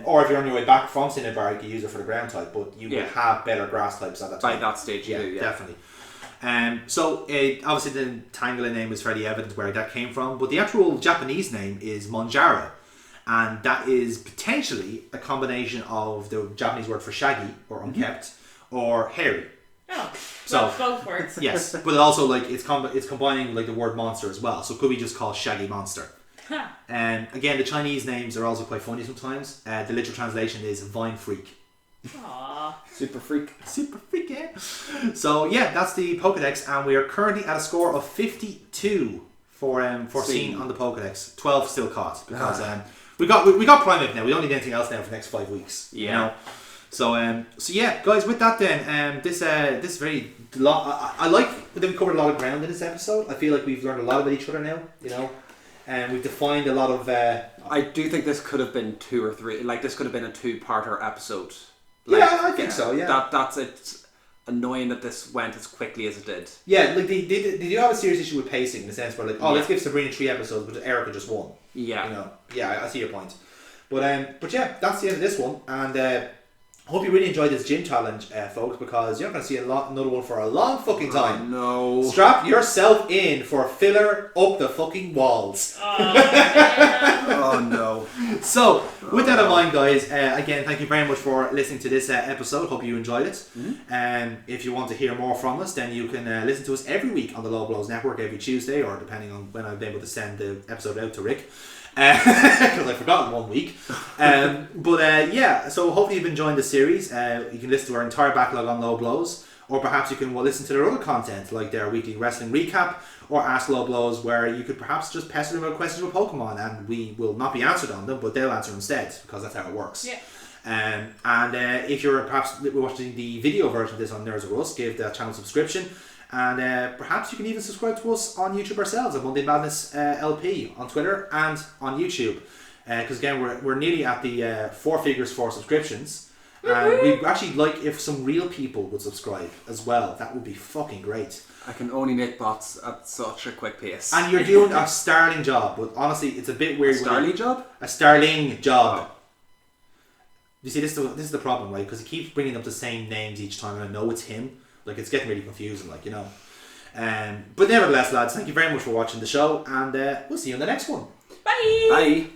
Or if you're on your way back from Cinnabar, you can use it for the ground type, but you will have better grass types at that time. By that stage, you do, definitely. So obviously the Tangela name is fairly evident where that came from, but the actual Japanese name is Monjara, and that is potentially a combination of the Japanese word for shaggy or unkept or hairy. Oh, so both words. Yes, but it also like it's combining like the word monster as well. So it could be just called Shaggy Monster. And again, the Chinese names are also quite funny sometimes. The literal translation is Vine Freak. Aww. Super freak. Super freak, yeah. So yeah, that's the Pokedex, and we are currently at a score of 52 for seen on the Pokedex. 12 still caught because we got Primeape now. We don't need anything else now for the next 5 weeks. Yeah. You know? So yeah, guys. With that, then this very I like that we covered a lot of ground in this episode. I feel like we've learned a lot about each other now. You know, and we've defined a lot of. I do think this could have been 2 or 3. Like this could have been a 2-parter episode. Like, yeah, I think so. Yeah, that's it. Annoying that this went as quickly as it did. Yeah, like they do have a serious issue with pacing in the sense where like, let's give Sabrina 3 episodes, but Erica just 1. Yeah, you know. Yeah, I see your point. But yeah, that's the end of this one, and. Hope you really enjoyed this gym challenge, folks, because you're not going to see another one for a long fucking time. No. Strap yourself in for filler up the fucking walls. Oh no. So, with that in mind, guys, again, thank you very much for listening to this episode. Hope you enjoyed it. If you want to hear more from us, then you can listen to us every week on the Low Blows Network every Tuesday, or depending on when I've been able to send the episode out to Rick. Because I forgot in 1 week. So hopefully you've enjoyed the series. You can listen to our entire backlog on Low Blows, or perhaps you can listen to their other content, like their weekly wrestling recap, or Ask Low Blows, where you could perhaps just pester them with questions with Pokemon, and we will not be answered on them, but they'll answer instead, because that's how it works. Yeah. If you're perhaps watching the video version of this on Nerds of Us, give the channel a subscription. And perhaps you can even subscribe to us on YouTube ourselves at Monday Madness LP on Twitter and on YouTube. Because again, we're nearly at the 4 figures for subscriptions. And we'd actually like if some real people would subscribe as well. That would be fucking great. I can only make bots at such a quick pace. And you're doing a starling job, but honestly, it's a bit weird. A starling job? A starling job. You see, this is the problem, right? Because he keeps bringing up the same names each time, and I know it's him. Like, it's getting really confusing, like, you know. But nevertheless, lads, thank you very much for watching the show, and we'll see you in the next one. Bye. Bye.